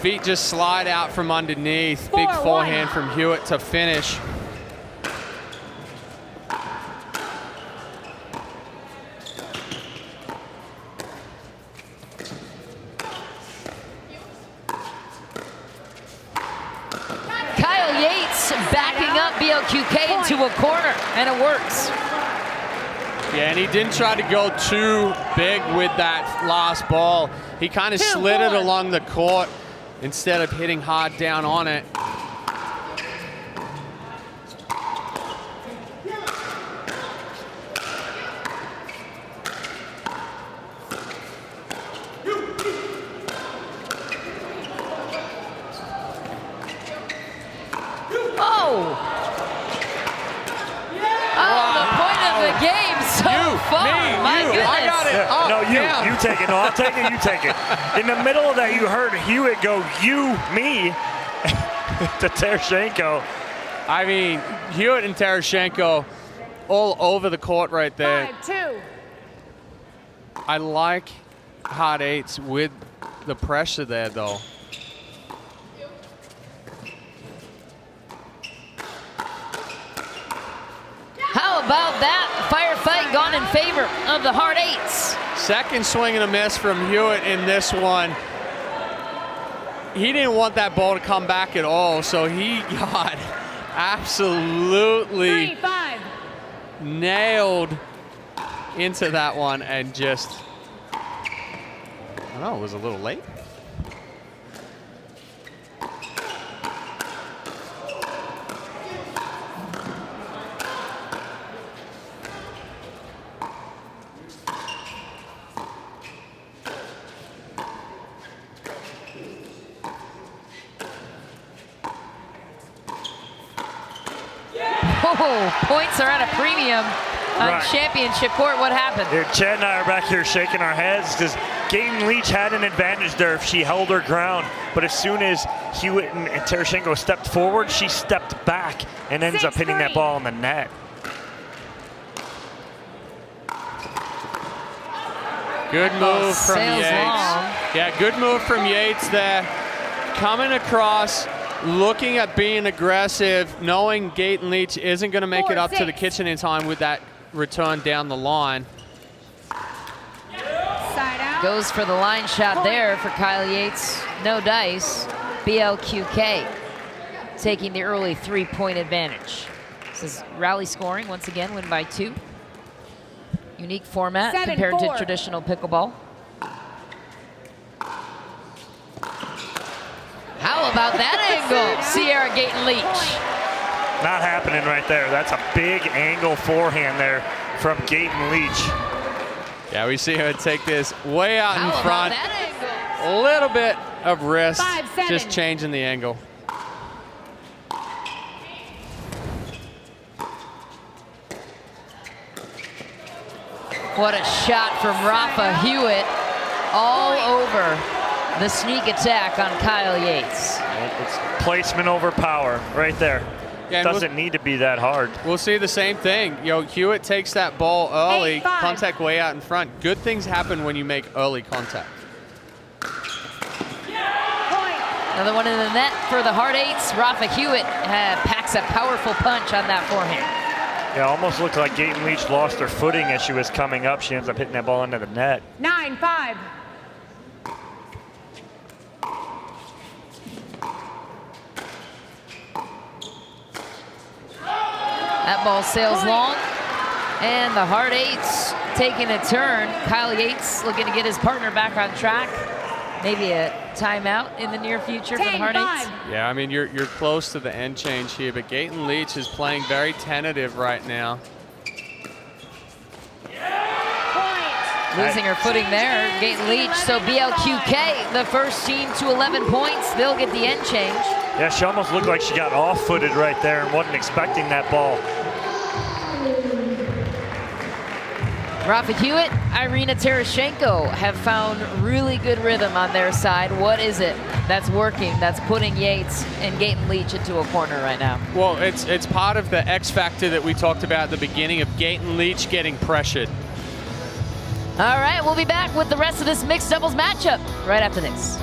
feet just slide out from underneath. Big forehand from Hewitt to finish. BLQK into a corner, and it works. Yeah, and he didn't try to go too big with that last ball. He kind of slid it along the court instead of hitting hard down on it. You take it. No, I'll take it. You take it. In the middle of that, you heard Hewitt go, you, me, to Tereshchenko. I mean, Hewitt and Tereshchenko all over the court right there. 5-2. I like hard eights with the pressure there, though. How about that? Firefight gone in favor of the hard eights. Second swing and a miss from Hewitt in this one. He didn't want that ball to come back at all, so he got absolutely nailed into that one and just, I don't know, it was a little late. Oh, points are at a premium on championship court. What happened? Chad and I are back here shaking our heads because Gaten Leach had an advantage there if she held her ground. But as soon as Hewitt and Tereshchenko stepped forward, she stepped back and ends up hitting that ball in the net. Good move from Yates. Yeah, good move from Yates there. Coming across, looking at being aggressive, knowing Gaten Leach isn't going to make it up to the kitchen in time with that return down the line. Goes for the line shot there for Kyle Yates. No dice. BLQK taking the early 3-point advantage. This is rally scoring once again, win by 2. Unique format compared to traditional pickleball. How about that angle, Sierra Gaten Leach? Not happening right there. That's a big angle forehand there from Gaten Leach. Yeah, we see her take this way out in front. A little bit of wrist, just changing the angle. What a shot from Rafa Hewitt all over the sneak attack on Kyle Yates. It's placement over power right there. Yeah, doesn't need to be that hard. We'll see the same thing. You know, Hewitt takes that ball early, contact way out in front. Good things happen when you make early contact. Another one in the net for the hard eights. Rafa Hewitt packs a powerful punch on that forehand. Yeah, almost looked like Gaten Leach lost her footing as she was coming up. She ends up hitting that ball into the net. 9-5. That ball sails long, and the hard eights taking a turn. Kyle Yates looking to get his partner back on track. Maybe a timeout in the near future for the hard eights. Yeah, I mean, you're close to the end change here, but Gaten Leach is playing very tentative right now. Losing her footing there, Gaten Leach. So BLQK, the first team to 11 points. They'll get the end change. Yeah, she almost looked like she got off-footed right there and wasn't expecting that ball. Rafa Hewitt, Irina Tereshchenko have found really good rhythm on their side. What is it that's working, that's putting Yates and Gaten Leach into a corner right now? Well, it's part of the X factor that we talked about at the beginning of Gaten Leach getting pressured. All right, we'll be back with the rest of this mixed doubles matchup right after this.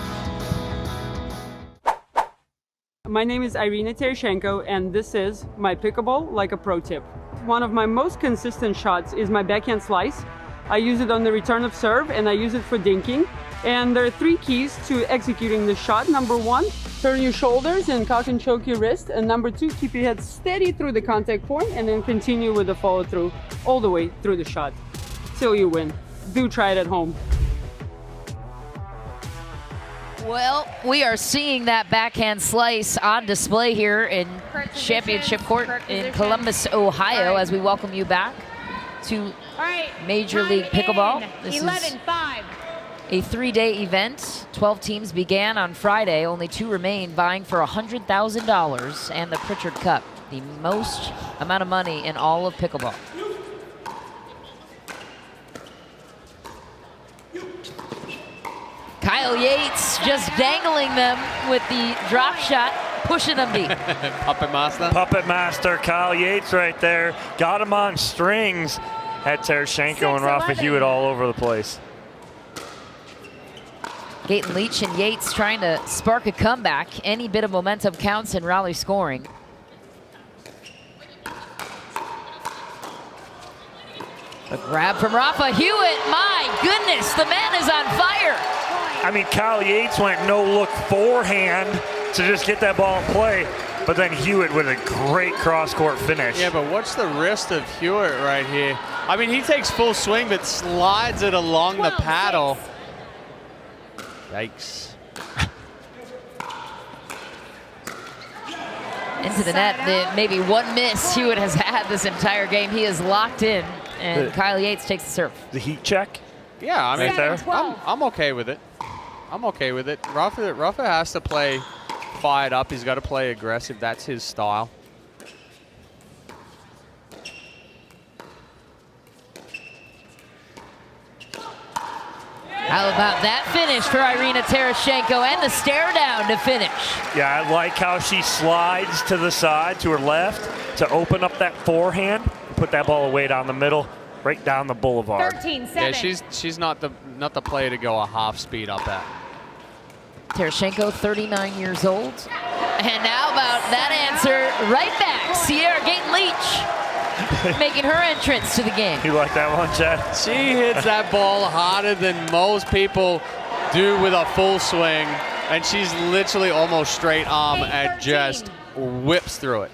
My name is Irina Tereshchenko, and this is my pickleball like a pro tip. One of my most consistent shots is my backhand slice. I use it on the return of serve, and I use it for dinking. And there are 3 keys to executing the shot. Number 1, turn your shoulders and cock and choke your wrist. And number 2, keep your head steady through the contact point and then continue with the follow through all the way through the shot till you win. Do try it at home. Well, we are seeing that backhand slice on display here in Championship Court in Columbus, Ohio, as we welcome you back to Major League Pickleball. This is 11-5. a 3-day event. 12 teams began on Friday. Only 2 remain, vying for $100,000 and the Pritchard Cup, the most amount of money in all of pickleball. Kyle Yates just dangling them with the drop shot, pushing them deep. Puppet Master. Puppet Master Kyle Yates right there. Got him on strings. Had Terashenko and Rafa Hewitt all over the place. Gaten Leach and Yates trying to spark a comeback. Any bit of momentum counts in rally scoring. A grab from Rafa Hewitt. My goodness, the man is on fire. I mean, Kyle Yates went no-look forehand to just get that ball in play, but then Hewitt with a great cross-court finish. Yeah, but watch the wrist of Hewitt right here. I mean, he takes full swing, but slides it along the paddle. Yikes. Into the net. Maybe one miss Hewitt has had this entire game. He is locked in, and Kyle Yates takes the serve. The heat check? Yeah, I mean, right there. I'm okay with it. I'm okay with it. Rafa has to play fired up. He's got to play aggressive. That's his style. How about that finish for Irina Terashenko and the stare down to finish? Yeah, I like how she slides to the side, to her left, to open up that forehand, put that ball away down the middle, right down the boulevard. 13-7. Yeah, she's not the player to go a half speed up at. Terashenko, 39 years old. And how about that answer right back? Sierra Gaten Leach making her entrance to the game. You like that one, Chad? She hits that ball harder than most people do with a full swing, and she's literally almost straight arm and just whips through it.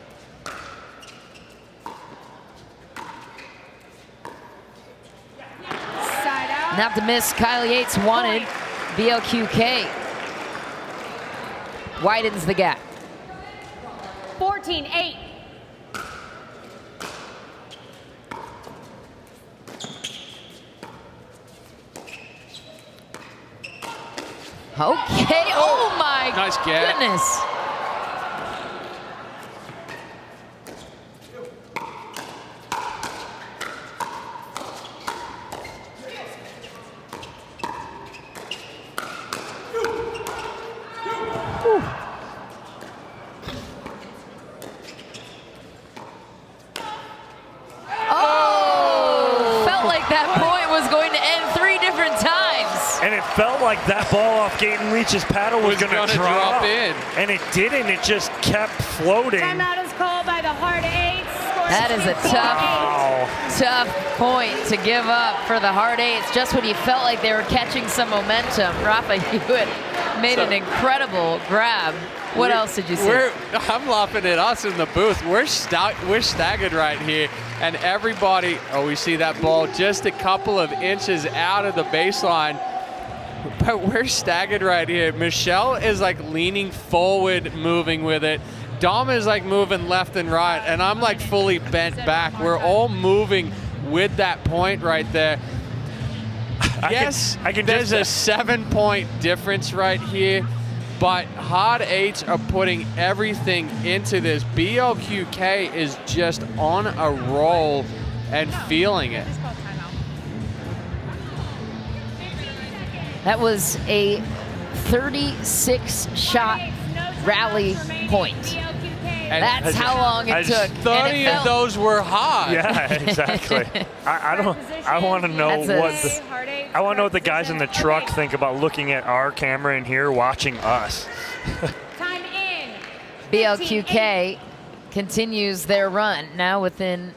Not to miss, Kyle Yates wanted. BLQK widens the gap. 14-8. Okay, oh my nice get. goodness. And it felt like that ball off Gaten Leach's paddle was going to drop in. And it didn't. It just kept floating. Timeout is called by the Hard Eights. That is a tough point to give up for the Hard Eights. Just when you felt like they were catching some momentum, Rafa Hewitt made an incredible grab. What else did you see? I'm laughing at us in the booth. We're staggered right here. And everybody, we see that ball just a couple of inches out of the baseline. But we're staggered right here. Michelle is like leaning forward, moving with it. Dom is like moving left and right, and I'm like fully bent back. We're all moving with that point right there. Yes, there's a 7-point difference right here, but Hard Eights are putting everything into this. BLQK is just on a roll and feeling it. That was a 36-shot rally point. That's how long it took. 30 of those were hard. Yeah, exactly. I want to know what the guys in the truck think about looking at our camera in here watching us. Time in. BLQK continues their run, now within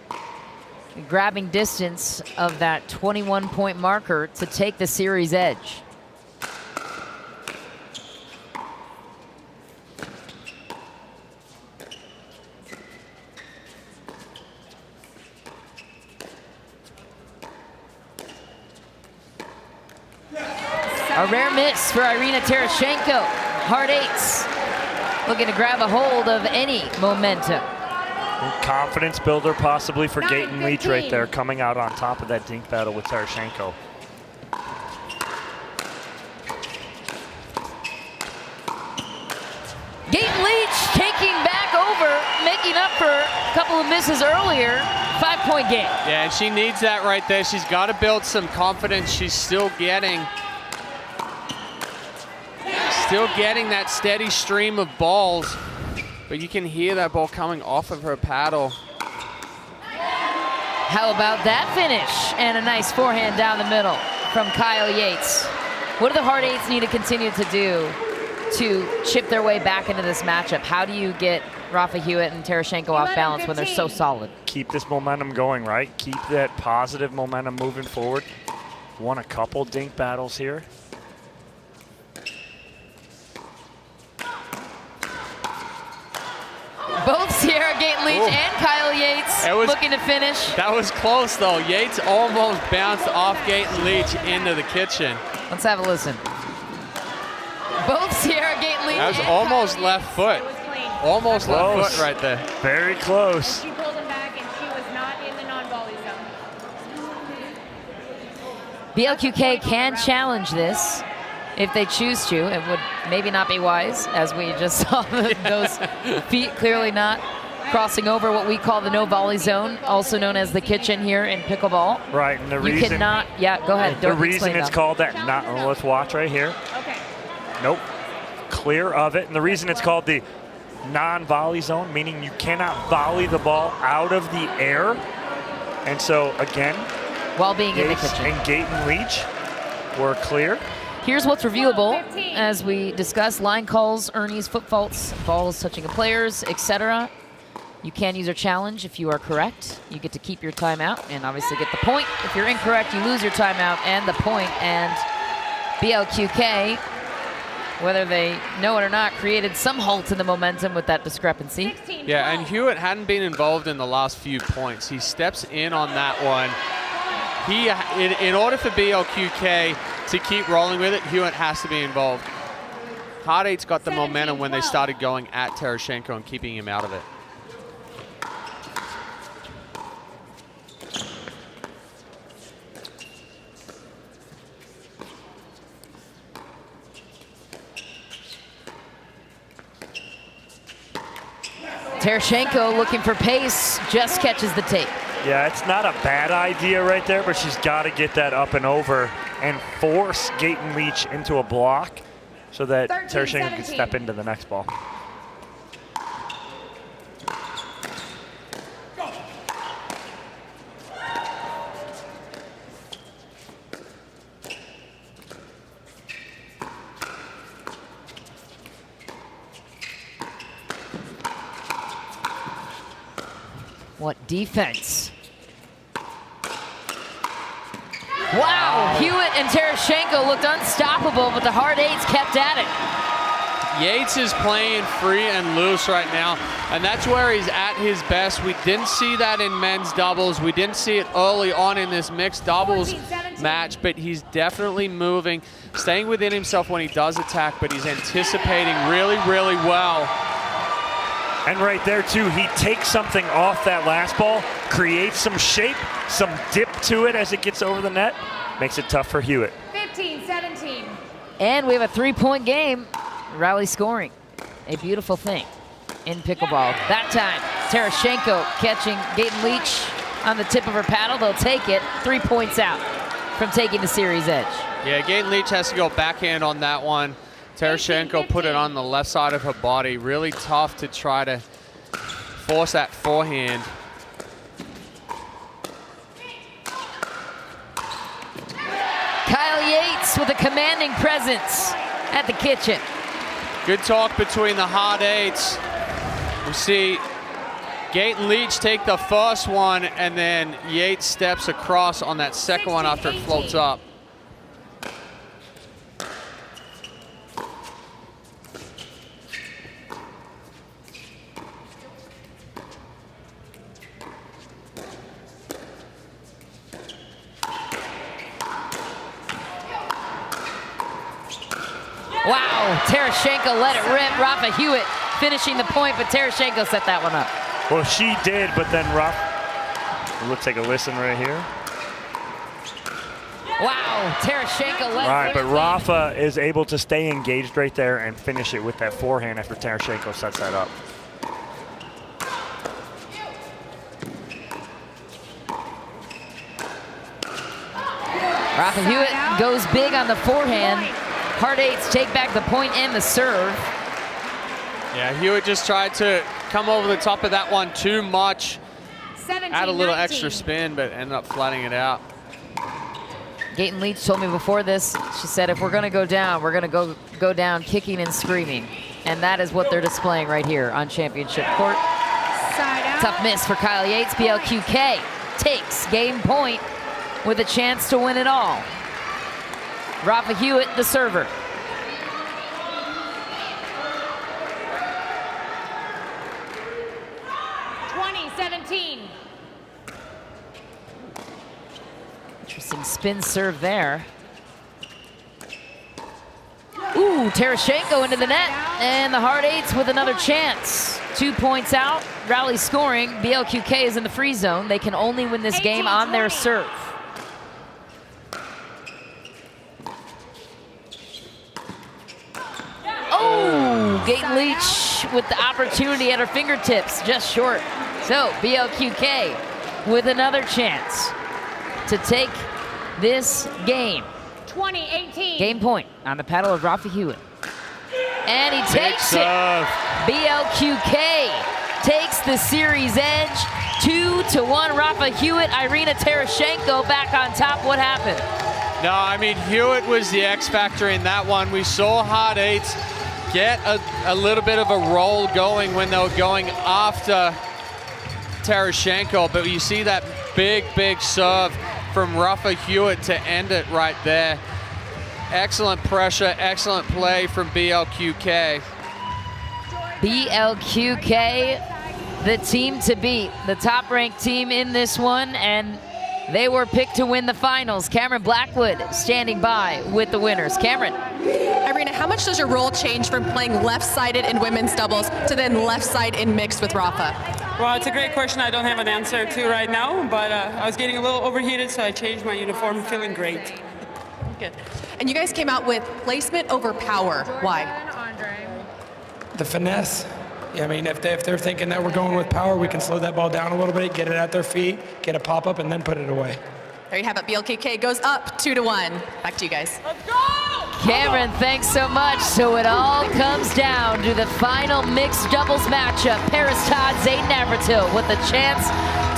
grabbing distance of that 21-point marker to take the series edge. A rare miss for Irina Tereshchenko. Hard eights. Looking to grab a hold of any momentum. Confidence builder possibly for Gaten Leach right there, coming out on top of that dink battle with Tereshchenko. Gaten Leach taking back over, making up for a couple of misses earlier. 5-point game. Yeah, and she needs that right there. She's got to build some confidence. She's still getting that steady stream of balls, but you can hear that ball coming off of her paddle. How about that finish? And a nice forehand down the middle from Kyle Yates. What do the hard eights need to continue to do to chip their way back into this matchup? How do you get Rafa Hewitt and Tereshchenko off balance when they're so solid? Keep this momentum going, right? Keep that positive momentum moving forward. Won a couple dink battles here. Both Sierra Gaten Leach and Kyle Yates looking to finish. That was close though. Yates almost bounced off Gaten Leach into the kitchen. Let's have a listen. Both Sierra Gaten Leach. That was almost left foot. Almost left foot right there. Very close. She pulled him back and she was not in the non-volley zone. BLQK can challenge this if they choose to. It would maybe not be wise, as we just saw those feet clearly not crossing over what we call the no volley zone, also known as the kitchen here in pickleball. Right, and the you reason... cannot, yeah, go ahead. The reason it's called that, let's watch right here. Okay. Nope, clear of it. And the reason it's called the non-volley zone, meaning you cannot volley the ball out of the air. And so, again, while being in the kitchen. And Gaten Leach were clear. Here's what's reviewable as we discuss line calls, earnies, foot faults, balls touching of players, etc. You can use a challenge if you are correct. You get to keep your timeout and obviously get the point. If you're incorrect, you lose your timeout and the point. And BLQK, whether they know it or not, created some halt in the momentum with that discrepancy. Yeah, and Hewitt hadn't been involved in the last few points. He steps in on that one. In order for BLQK to keep rolling with it, Hewitt has to be involved. Hard eights got the momentum when they started going at Tereshchenko and keeping him out of it. Tereshchenko looking for pace, just catches the tape. Yeah, it's not a bad idea right there, but she's got to get that up and over and force Gaten Leach into a block so that Tereshchenko can step into the next ball. What defense? Wow, Hewitt and Tereshchenko looked unstoppable, but the hard eights kept at it. Yates is playing free and loose right now, and that's where he's at his best. We didn't see that in men's doubles. We didn't see it early on in this mixed doubles match, but he's definitely moving, staying within himself when he does attack, but he's anticipating really, really well. And right there too, he takes something off that last ball, creates some shape, some dip to it as it gets over the net, makes it tough for Hewitt. 15-17. And we have a 3-point game. Rally scoring, a beautiful thing in pickleball. That time, Tereshchenko catching Gaten Leach on the tip of her paddle. They'll take it, 3 points out from taking the series edge. Yeah, Gaten Leach has to go backhand on that one. Tereshchenko put it on the left side of her body. Really tough to try to force that forehand. Kyle Yates with a commanding presence at the kitchen. Good talk between the hard eights. We see Gaten Leach take the first one, and then Yates steps across on that second one after it floats up. Wow, Tarashenko let it rip. Rafa Hewitt finishing the point, but Tarashenko set that one up. Well, she did, but then Rafa, let's take a listen right here. Wow, Tarashenko let Right, it but rip. Rafa is able to stay engaged right there and finish it with that forehand after Tarashenko sets that up. Rafa Hewitt goes big on the forehand. Hard eights take back the point and the serve. Yeah, Hewitt just tried to come over the top of that one too much. 17, Add a little 19. extra spin, but ended up flattening it out. Gaten Leach told me before this, she said, if we're gonna go down, we're gonna go down kicking and screaming. And that is what they're displaying right here on championship court. Side out. Tough miss for Kyle Yates. BLQK takes game point with a chance to win it all. Rafa Hewitt, the server. Interesting spin serve there. Ooh, Tarashenko into the net, and the hard eights with another chance. 2 points out, rally scoring. BLQK is in the free zone. They can only win this game on their serve. Oh, Gaten Leach with the opportunity at her fingertips, just short. So BLQK with another chance to take this game. 20-18. Game point on the paddle of Rafa Hewitt. And he takes it. BLQK takes the series edge. 2-1 Rafa Hewitt. Irina Tarashenko back on top. What happened? No, I mean, Hewitt was the X factor in that one. We saw hard eights get a little bit of a roll going when they were going after Tarashenko, but you see that big serve from Rafa Hewitt to end it right there. Excellent pressure, excellent play from BLQK. BLQK, the team to beat, the top-ranked team in this one, and they were picked to win the finals. Cameron Blackwood standing by with the winners. Cameron. Irina, how much does your role change from playing left-sided in women's doubles to then left side in mixed with Rafa? Well, it's a great question I don't have an answer to right now, but I was getting a little overheated, so I changed my uniform, feeling great. Good. And you guys came out with placement over power. Why? The finesse. Yeah, I mean, if they're thinking that we're going with power, we can slow that ball down a little bit, get it at their feet, get a pop-up, and then put it away. There you have it. BLQK goes up 2-1. Back to you guys. Let's go! Cameron, thanks so much. So it all comes down to the final mixed doubles matchup. Paris Todd, Zayden Navratil with a chance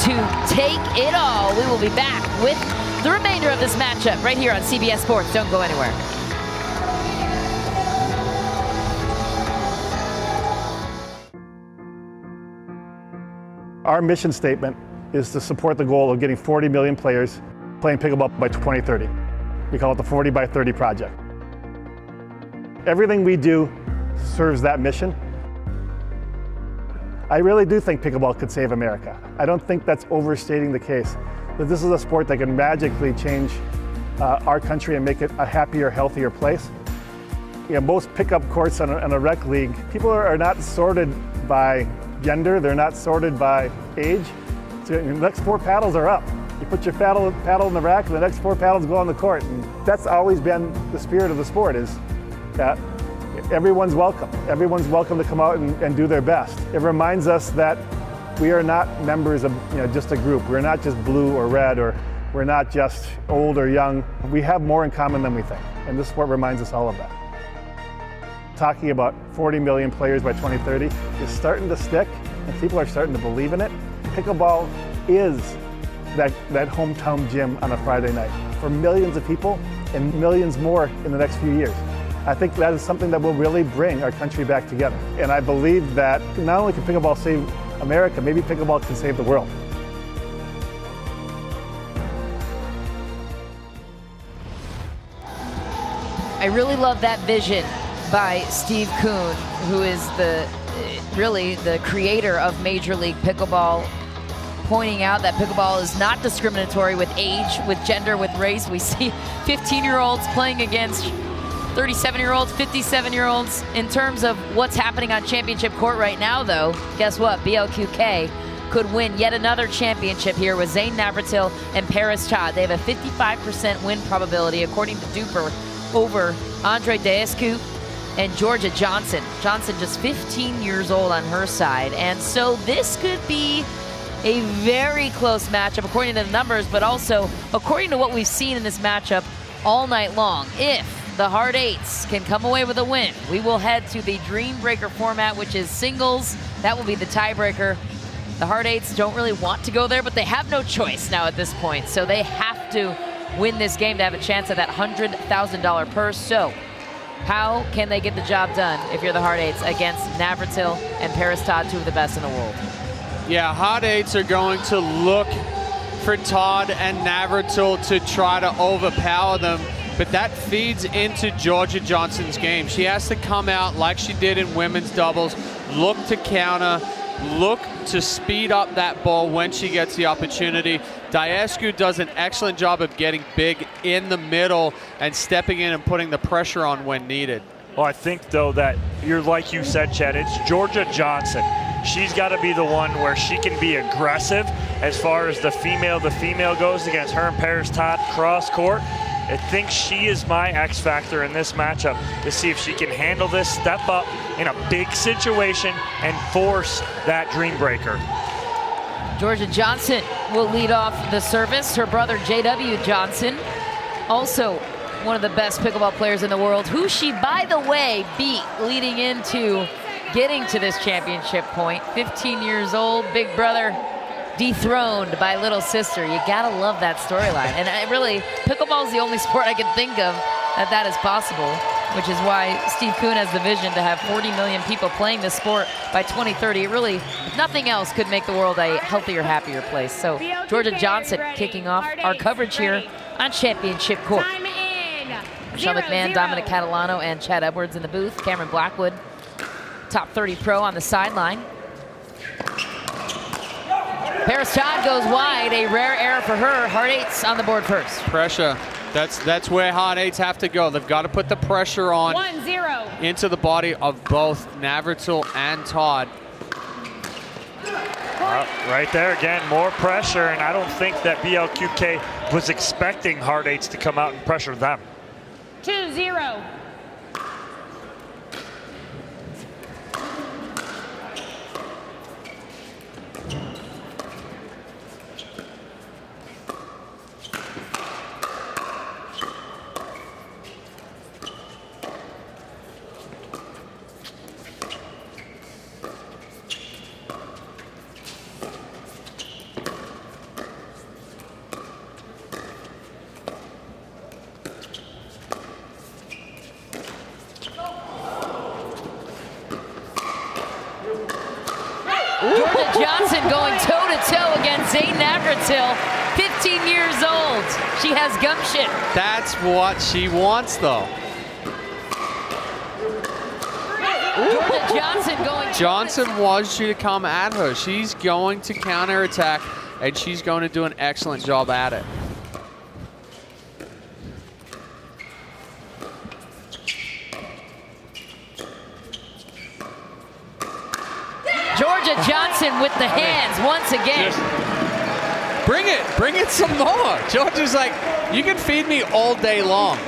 to take it all. We will be back with the remainder of this matchup right here on CBS Sports. Don't go anywhere. Our mission statement is to support the goal of getting 40 million players playing pickleball by 2030. We call it the 40 by 30 project. Everything we do serves that mission. I really do think pickleball could save America. I don't think that's overstating the case. That this is a sport that can magically change our country and make it a happier, healthier place. You know, most pickup courts in a rec league, people are not sorted by gender, they're not sorted by age. So your next 4 paddles are up. You put your paddle in the rack and the next 4 paddles go on the court. And that's always been the spirit of the sport, is that everyone's welcome. Everyone's welcome to come out and do their best. It reminds us that we are not members of just a group. We're not just blue or red, or we're not just old or young. We have more in common than we think. And this sport reminds us all of that. Talking about 40 million players by 2030 is starting to stick, and people are starting to believe in it. Pickleball is that hometown gym on a Friday night for millions of people and millions more in the next few years. I think that is something that will really bring our country back together. And I believe that not only can pickleball save America, maybe pickleball can save the world. I really love that vision by Steve Kuhn, who is really the creator of Major League Pickleball, pointing out that pickleball is not discriminatory with age, with gender, with race. We see 15-year-olds playing against 37-year-olds, 57-year-olds. In terms of what's happening on championship court right now, though, guess what? BLQK could win yet another championship here with Zane Navratil and Paris Todd. They have a 55% win probability, according to Duper, over Andre Deescu and Georgia Johnson. Johnson just 15 years old on her side. And so this could be a very close matchup according to the numbers, but also according to what we've seen in this matchup all night long. If the Hard Eights can come away with a win, we will head to the Dream Breaker format, which is singles. That will be the tiebreaker. The Hard Eights don't really want to go there, but they have no choice now at this point. So they have to win this game to have a chance at that $100,000 purse. So how can they get the job done if you're the Hard Eights against Navratil and Paris Todd, two of the best in the world? Yeah, Hard Eights are going to look for Todd and Navratil to try to overpower them, but that feeds into Georgia Johnson's game. She has to come out like she did in women's doubles, look to counter, look to speed up that ball when she gets the opportunity. Deescu does an excellent job of getting big in the middle and stepping in and putting the pressure on when needed. Well, I think, though, that you're like you said, Chad, it's Georgia Johnson. She's got to be the one where she can be aggressive as far as the female goes against her and Paris Todd cross court. I think she is my X factor in this matchup to see if she can handle this, step up in a big situation, and force that dream breaker. Georgia Johnson will lead off the service. Her brother, J.W. Johnson, also one of the best pickleball players in the world, who she, by the way, beat leading into getting to this championship point. 15 years old, big brother dethroned by little sister. You gotta love that storyline. And I really, pickleball is the only sport I can think of that is possible, which is why Steve Kuhn has the vision to have 40 million people playing this sport by 2030. It really, nothing else could make the world a healthier, happier place. So Georgia Johnson kicking off our coverage here on Championship Court. Michelle McMahon, Dominic Catalano, and Chad Edwards in the booth. Cameron Blackwood, top 30 pro on the sideline. Paris Todd goes wide, a rare error for her. Hard Eights on the board first. Pressure. That's where Hard Eights have to go. They've got to put the pressure on 1-0 into the body of both Navratil and Todd. Right there again, more pressure, and I don't think that BLQK was expecting Hard Eights to come out and pressure them. 2-0 Georgia Johnson going toe-to-toe against Zane Navratil, 15 years old. She has gumption. That's what she wants, though. Georgia Johnson going. Johnson wants you to come at her. She's going to counterattack, and she's going to do an excellent job at it. Georgia Johnson with the hands once again. Bring it some more. Georgia's like, you can feed me all day long.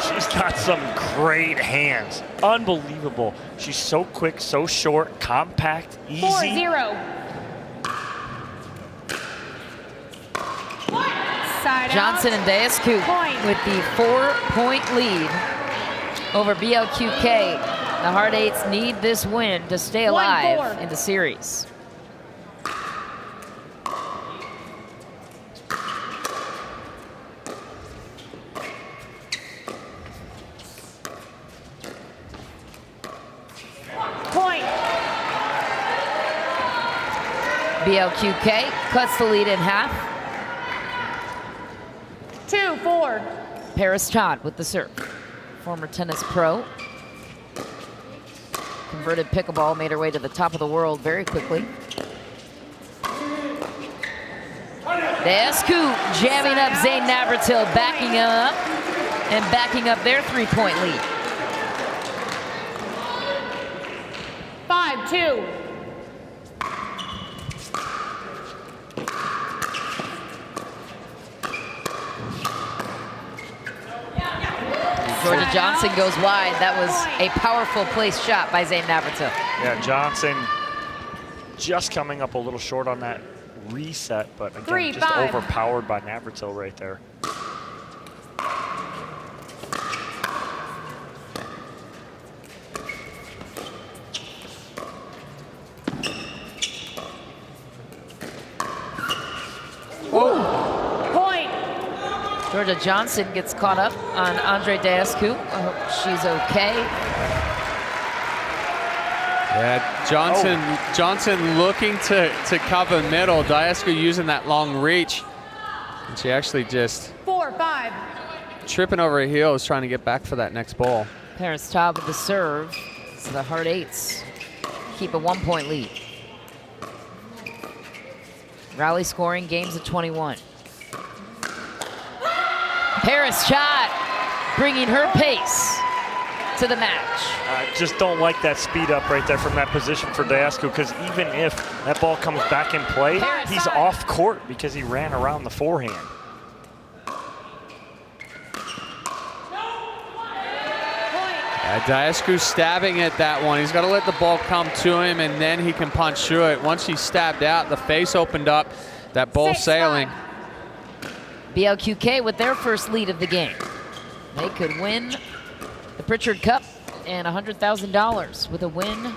She's got some great hands. Unbelievable. She's so quick, so short, compact, easy. 4-0 Johnson and Deescu with the 4-point lead over BLQK. The Hard Eights need this win to stay alive in the series. Point. BLQK cuts the lead in half. 2-4 Paris Todd with the serve. Former tennis pro. Converted pickleball, made her way to the top of the world very quickly. Deescu jamming up Zane Navratil, backing him up. and backing up their 3-point lead. 5-2. Georgia Johnson goes wide. That was a powerful place shot by Zane Navratil. Yeah, Johnson just coming up a little short on that reset, but again, just overpowered by Navratil right there. Georgia Johnson gets caught up on Andre Deascu. I hope she's okay. Yeah, Johnson looking to cover middle. Deascu using that long reach. And she actually just 4-5. tripping over her heels trying to get back for that next ball. Paris Todd with the serve. So the hard eights keep a 1-point lead. Rally scoring, games of 21. Paris shot, bringing her pace to the match. I just don't like that speed up right there from that position for Deascu, because even if that ball comes back in play, he's off court because he ran around the forehand. Deascu stabbing at that one. He's got to let the ball come to him, and then he can punch through it. Once he stabbed out, the face opened up, that ball sailing. BLQK with their first lead of the game. They could win the Pritchard Cup and $100,000 with a win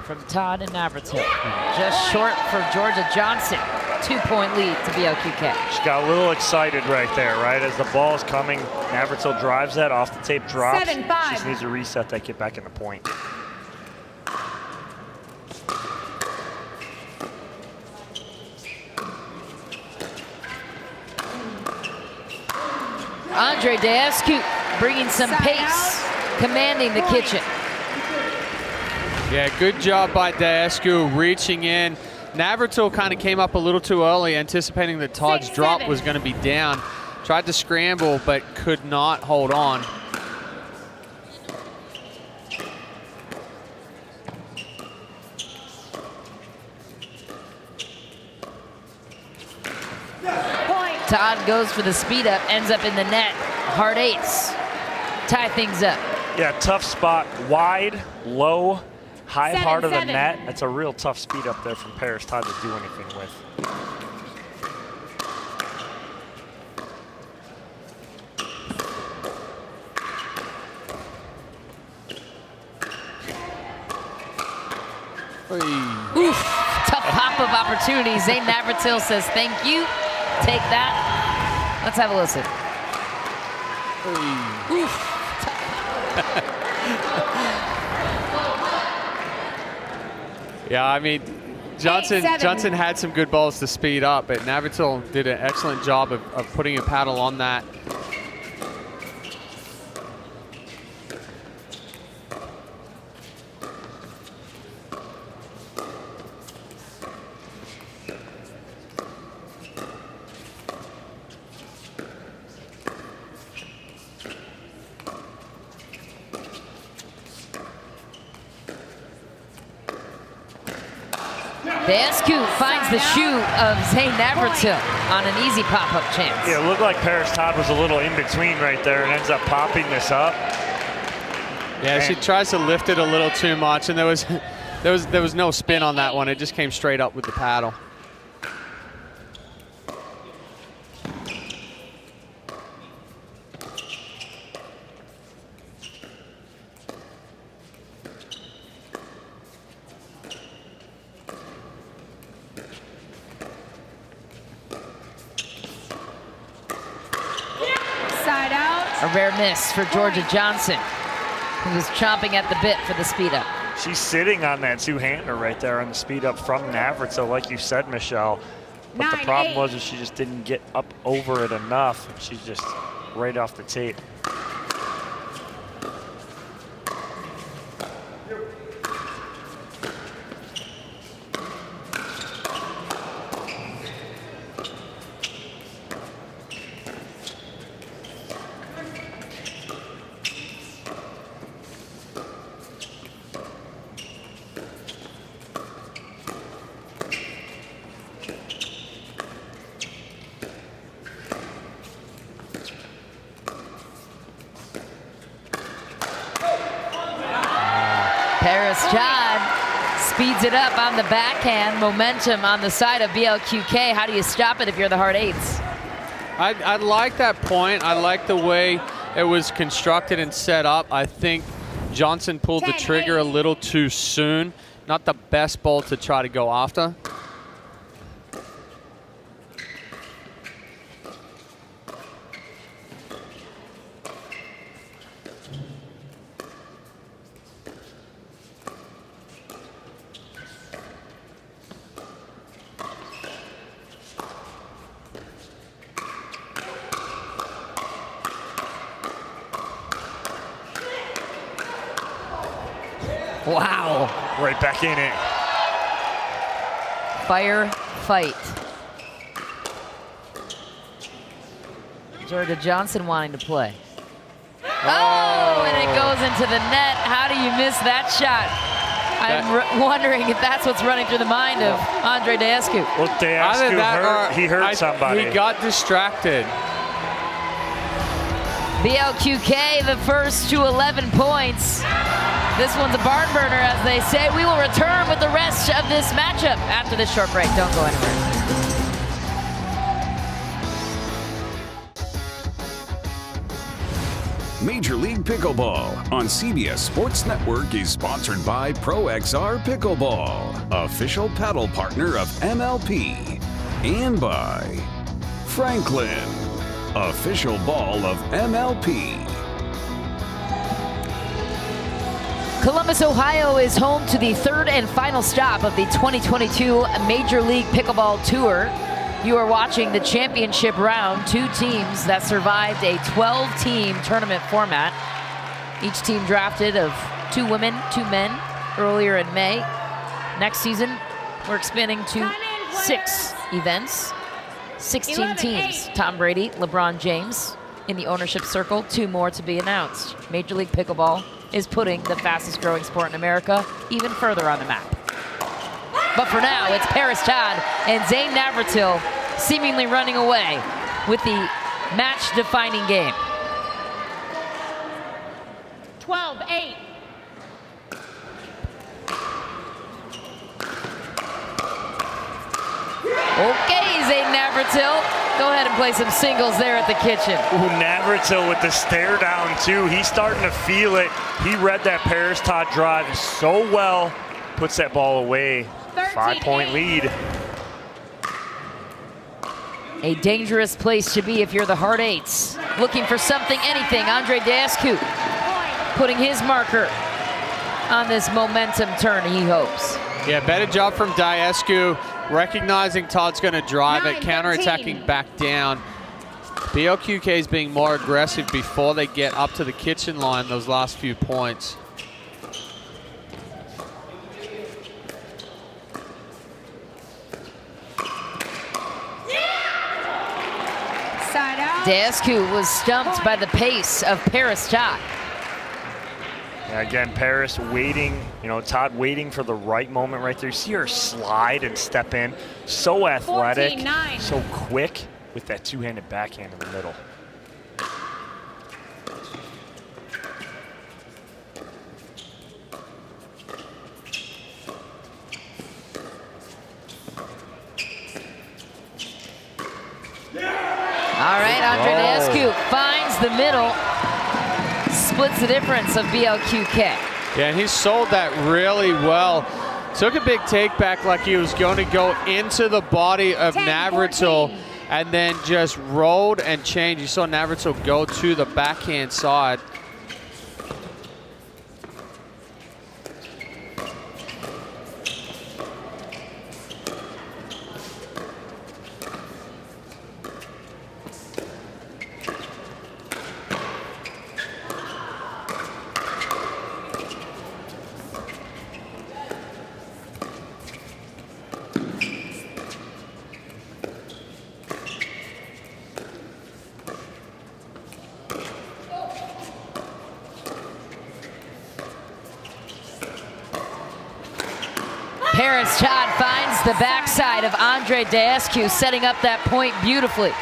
from Todd and Navratil. Just short for Georgia Johnson. 2-point lead to BLQK. She got a little excited right there, right? As the ball's coming, Navratil drives that, off the tape drops. 7-5. She just needs to reset that, get back in the point. Andre Deascu bringing some pace, commanding the kitchen. Yeah, good job by Deascu reaching in. Navratil kind of came up a little too early, anticipating that Todd's drop was going to be down. Tried to scramble, but could not hold on. Todd goes for the speed up, ends up in the net. Hard eights, tie things up. Yeah, tough spot, wide, low, high part of the net. That's a real tough speed up there from Paris Todd to do anything with. Oof, tough pop-up opportunity. Zane Navratil says thank you. Take that. Let's have a listen. Yeah, I mean, Johnson had some good balls to speed up, but Navratil did an excellent job of putting a paddle on that. Deascu finds the shoe of Zane Navratil on an easy pop-up chance. Yeah, it looked like Paris Todd was a little in between right there and ends up popping this up. Yeah, she tries to lift it a little too much, and there was no spin on that one. It just came straight up with the paddle. Side out. A rare miss for Georgia Johnson, who was chomping at the bit for the speed up. She's sitting on that two-hander right there on the speed up from Navratil, like you said, Michelle. But the problem was that she just didn't get up over it enough. She's just right off the tape. Paris Todd speeds it up on the backhand. Momentum on the side of BLQK. How do you stop it if you're the hard eights? I like that point. I like the way it was constructed and set up. I think Johnson pulled the trigger a little too soon. Not the best ball to try to go after. Wow. Right back in it. Fire fight. Georgia Johnson wanting to play. Oh, and it goes into the net. How do you miss that shot? I'm wondering if that's what's running through the mind of Andre Deescu. Well, Deescu he hurt somebody. He got distracted. BLQK, the first to 11 points. This one's a barn burner, as they say. We will return with the rest of this matchup after this short break. Don't go anywhere. Major League Pickleball on CBS Sports Network is sponsored by ProXR Pickleball, official paddle partner of MLP, and by Franklin, official ball of MLP. Columbus, Ohio is home to the third and final stop of the 2022 Major League Pickleball Tour. You are watching the championship round, 2 teams that survived a 12-team tournament format. Each team drafted of 2 women, 2 men earlier in May. Next season, we're expanding to 6 events, 16 teams. Tom Brady, LeBron James in the ownership circle, 2 more to be announced. Major League Pickleball is putting the fastest growing sport in America even further on the map. But for now, it's Paris Todd and Zane Navratil seemingly running away with the match-defining game. 12-8. Okay, Zane Navratil. Go ahead and play some singles there at the kitchen. Ooh, Navratil with the stare down too. He's starting to feel it. He read that Paris Todd drive so well. Puts that ball away. 5-point lead. A dangerous place to be if you're the hard eights. Looking for something, anything. Andre Deescu putting his marker on this momentum turn, he hopes. Yeah, better job from Deescu, recognizing Todd's going to drive it, counterattacking back down. BLQK is being more aggressive before they get up to the kitchen line those last few points. Deescu was stumped by the pace of Paris Todd. Again, Paris waiting, Todd waiting for the right moment right there. You see her slide and step in. So athletic, 14-9. so quick with that 2-handed backhand in the middle. All right, Andre Deescu finds the middle, splits the difference of BLQK. Yeah, and he sold that really well. Took a big take back like he was going to go into the body of Navratil and then just rolled and changed. You saw Navratil go to the backhand side. Paris Todd finds the backside of Andre Deescu, setting up that point beautifully.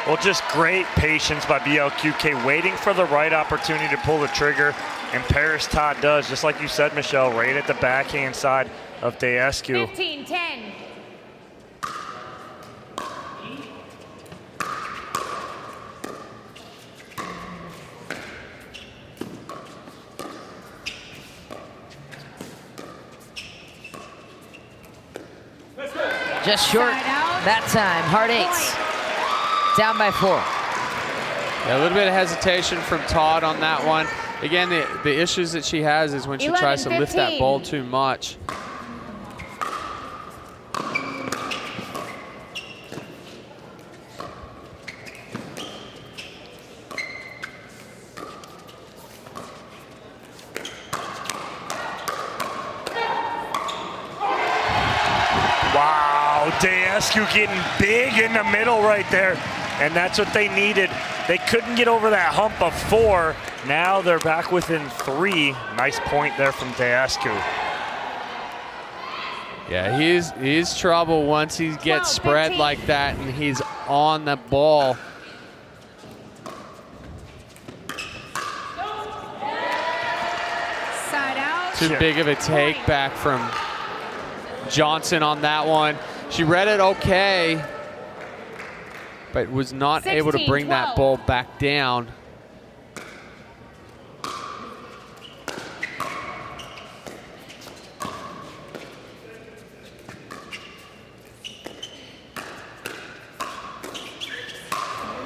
Well, just great patience by BLQK, waiting for the right opportunity to pull the trigger, and Paris Todd does, just like you said, Michelle, right at the backhand side of Deescu. 15-10. Just short that time. Hard eights. Down by 4. Yeah, a little bit of hesitation from Todd on that one. Again, the issues that she has is when she tries to lift that ball too much. Wow, Deescu getting big in the middle right there, and that's what they needed. They couldn't get over that hump of 4. Now they're back within 3. Nice point there from Deescu. Yeah, he's trouble once he gets spread like that and he's on the ball. Side out. Too big of a take back from Johnson on that one. She read it okay, but was not able to bring that ball back down.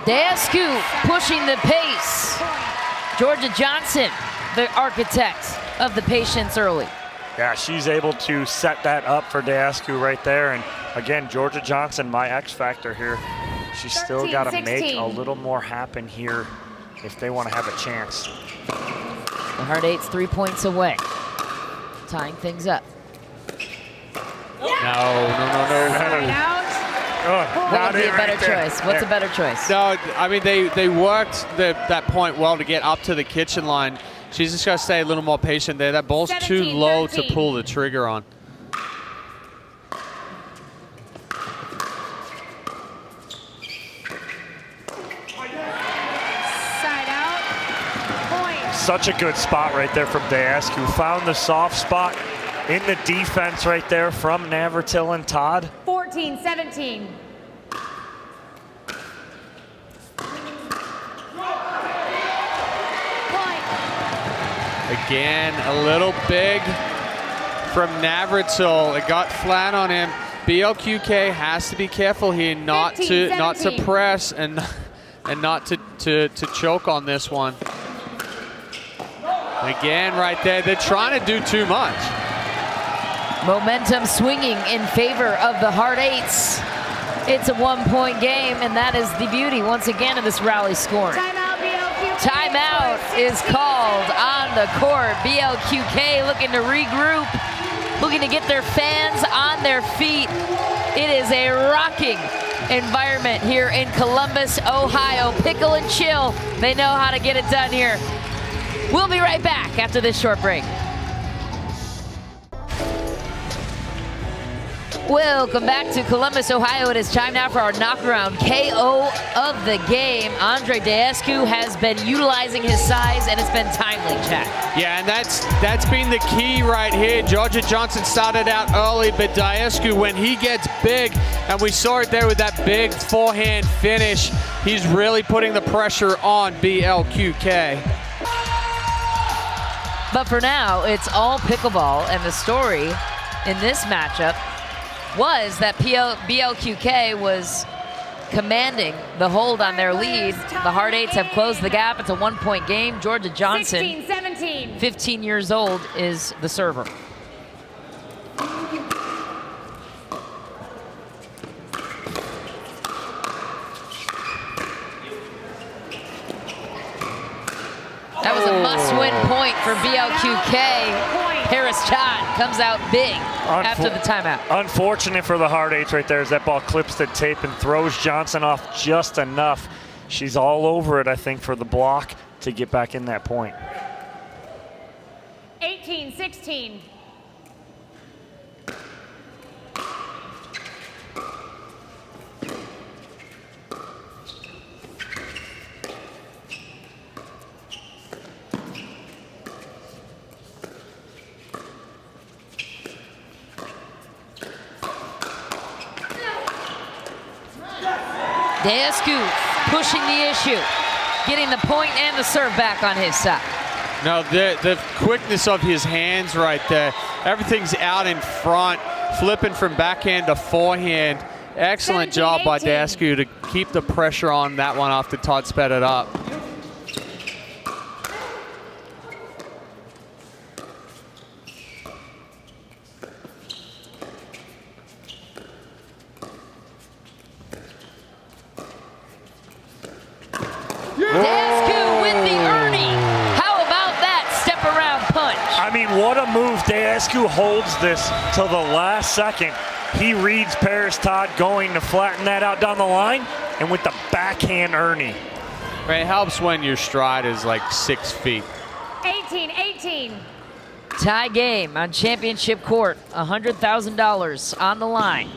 Deescu pushing the pace. Georgia Johnson, the architect of the patience early. Yeah, she's able to set that up for Deescu right there. And again, Georgia Johnson, my X factor here. She's still got to make a little more happen here if they want to have a chance. The hard eights 3 points away. Tying things up. No. What would be a better choice? What's a better choice? No, I mean, they worked that point well to get up to the kitchen line. She's just got to stay a little more patient there. That ball's too low to pull the trigger on. Side out. Point. Such a good spot right there from Deescu. Found the soft spot in the defense right there from Navratil and Todd. 14-17. Again, a little big from Navratil. It got flat on him. BLQK has to be careful here not to press and not to choke on this one. Again, right there, they're trying to do too much. Momentum swinging in favor of the hard eights. It's a 1-point game, and that is the beauty once again of this rally scoring. Timeout is called on the court. BLQK looking to regroup, looking to get their fans on their feet. It is a rocking environment here in Columbus, Ohio. Pickle and chill. They know how to get it done here. We'll be right back after this short break. Welcome back to Columbus, Ohio. It is time now for our knockaround KO of the game. Andre Deescu has been utilizing his size, and it's been timely, Jack. Yeah, and that's been the key right here. Georgia Johnson started out early, but Deescu, when he gets big, and we saw it there with that big forehand finish, he's really putting the pressure on BLQK. But for now, it's all pickleball, and the story in this matchup was that BLQK was commanding the hold on their lead. The hard eights have closed the gap. It's a 1-point game. Georgia Johnson, 16-17. 15 years old, is the server. That was a must-win point for BLQK. Harris Todd comes out big after the timeout. Unfortunate for the hard eights right there as that ball clips the tape and throws Johnson off just enough. She's all over it, I think, for the block to get back in that point. 18-16. Deescu pushing the issue, getting the point and the serve back on his side. No, the quickness of his hands right there. Everything's out in front, flipping from backhand to forehand. Excellent job by Deescu to keep the pressure on that one after Todd sped it up. Deescu with the Ernie. How about that step around punch? I mean, what a move. Deescu holds this till the last second. He reads Paris Todd going to flatten that out down the line, and with the backhand Ernie. It helps when your stride is like 6 feet. 18-18. Tie game on championship court. $100,000 on the line.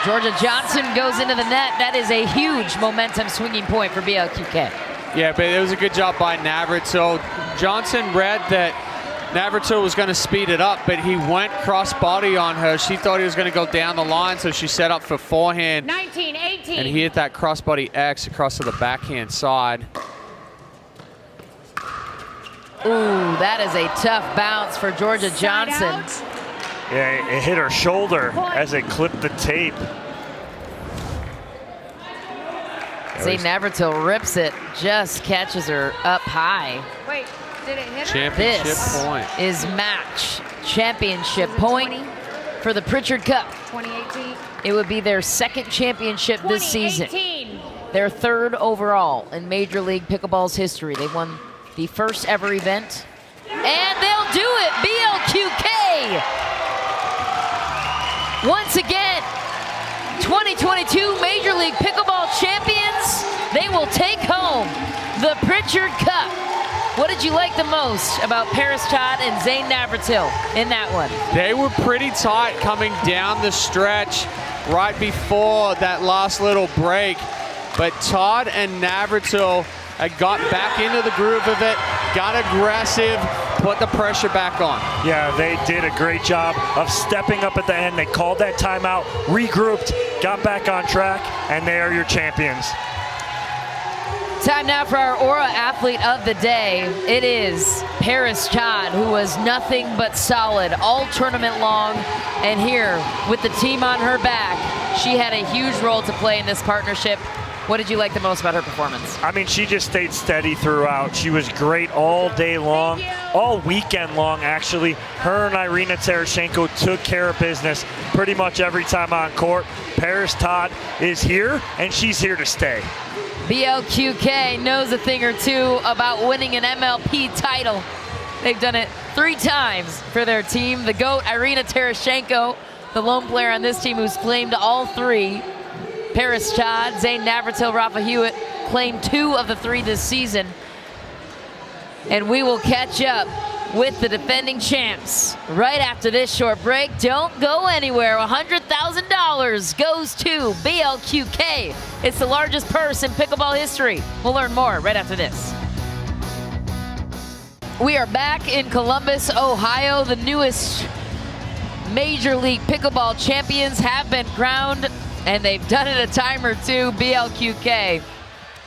Georgia Johnson goes into the net. That is a huge momentum swinging point for BLQK. Yeah, but it was a good job by Navratil. Johnson read that Navratil was going to speed it up, but he went cross-body on her. She thought he was going to go down the line, so she set up for forehand. 19-18. And he hit that cross-body X across to the backhand side. Ooh, that is a tough bounce for Georgia Johnson. Yeah, it hit her shoulder as it clipped the tape. Zane Navratil rips it, just catches her up high. Wait, did it hit her? Championship This point. is match championship point for the Pritchard Cup. 2018. It would be their second championship this season. 2018. Their third overall in Major League Pickleball's history. They won the first ever event, and they'll do it. BLQK once again, 2022 Major League Pickleball champions. They will take home the Pritchard Cup. What did you like the most about Paris Todd and Zane Navratil in that one? They were pretty tight coming down the stretch right before that last little break. But Todd and Navratil got back into the groove of it, got aggressive, put the pressure back on. Yeah, they did a great job of stepping up at the end. They called that timeout, regrouped, got back on track, and they are your champions. Time now for our Aura Athlete of the Day. It is Paris Todd, who was nothing but solid all tournament long. And here, with the team on her back, she had a huge role to play in this partnership. What did you like the most about her performance? I mean, she just stayed steady throughout. She was great all day long, all weekend long, actually. Her and Irina Tereshchenko took care of business pretty much every time on court. Paris Todd is here, and she's here to stay. BLQK knows a thing or two about winning an MLP title. They've done it 3 times for their team. The GOAT, Irina Tereshchenko, the lone player on this team who's claimed all 3. Paris Todd, Zane Navratil, Rafa Hewitt claimed 2 of the 3 this season. And we will catch up with the defending champs right after this short break. Don't go anywhere. $100,000 goes to BLQK. It's the largest purse in pickleball history. We'll learn more right after this. We are back in Columbus, Ohio. The newest Major League Pickleball champions have been crowned, and they've done it a time or two. BLQK,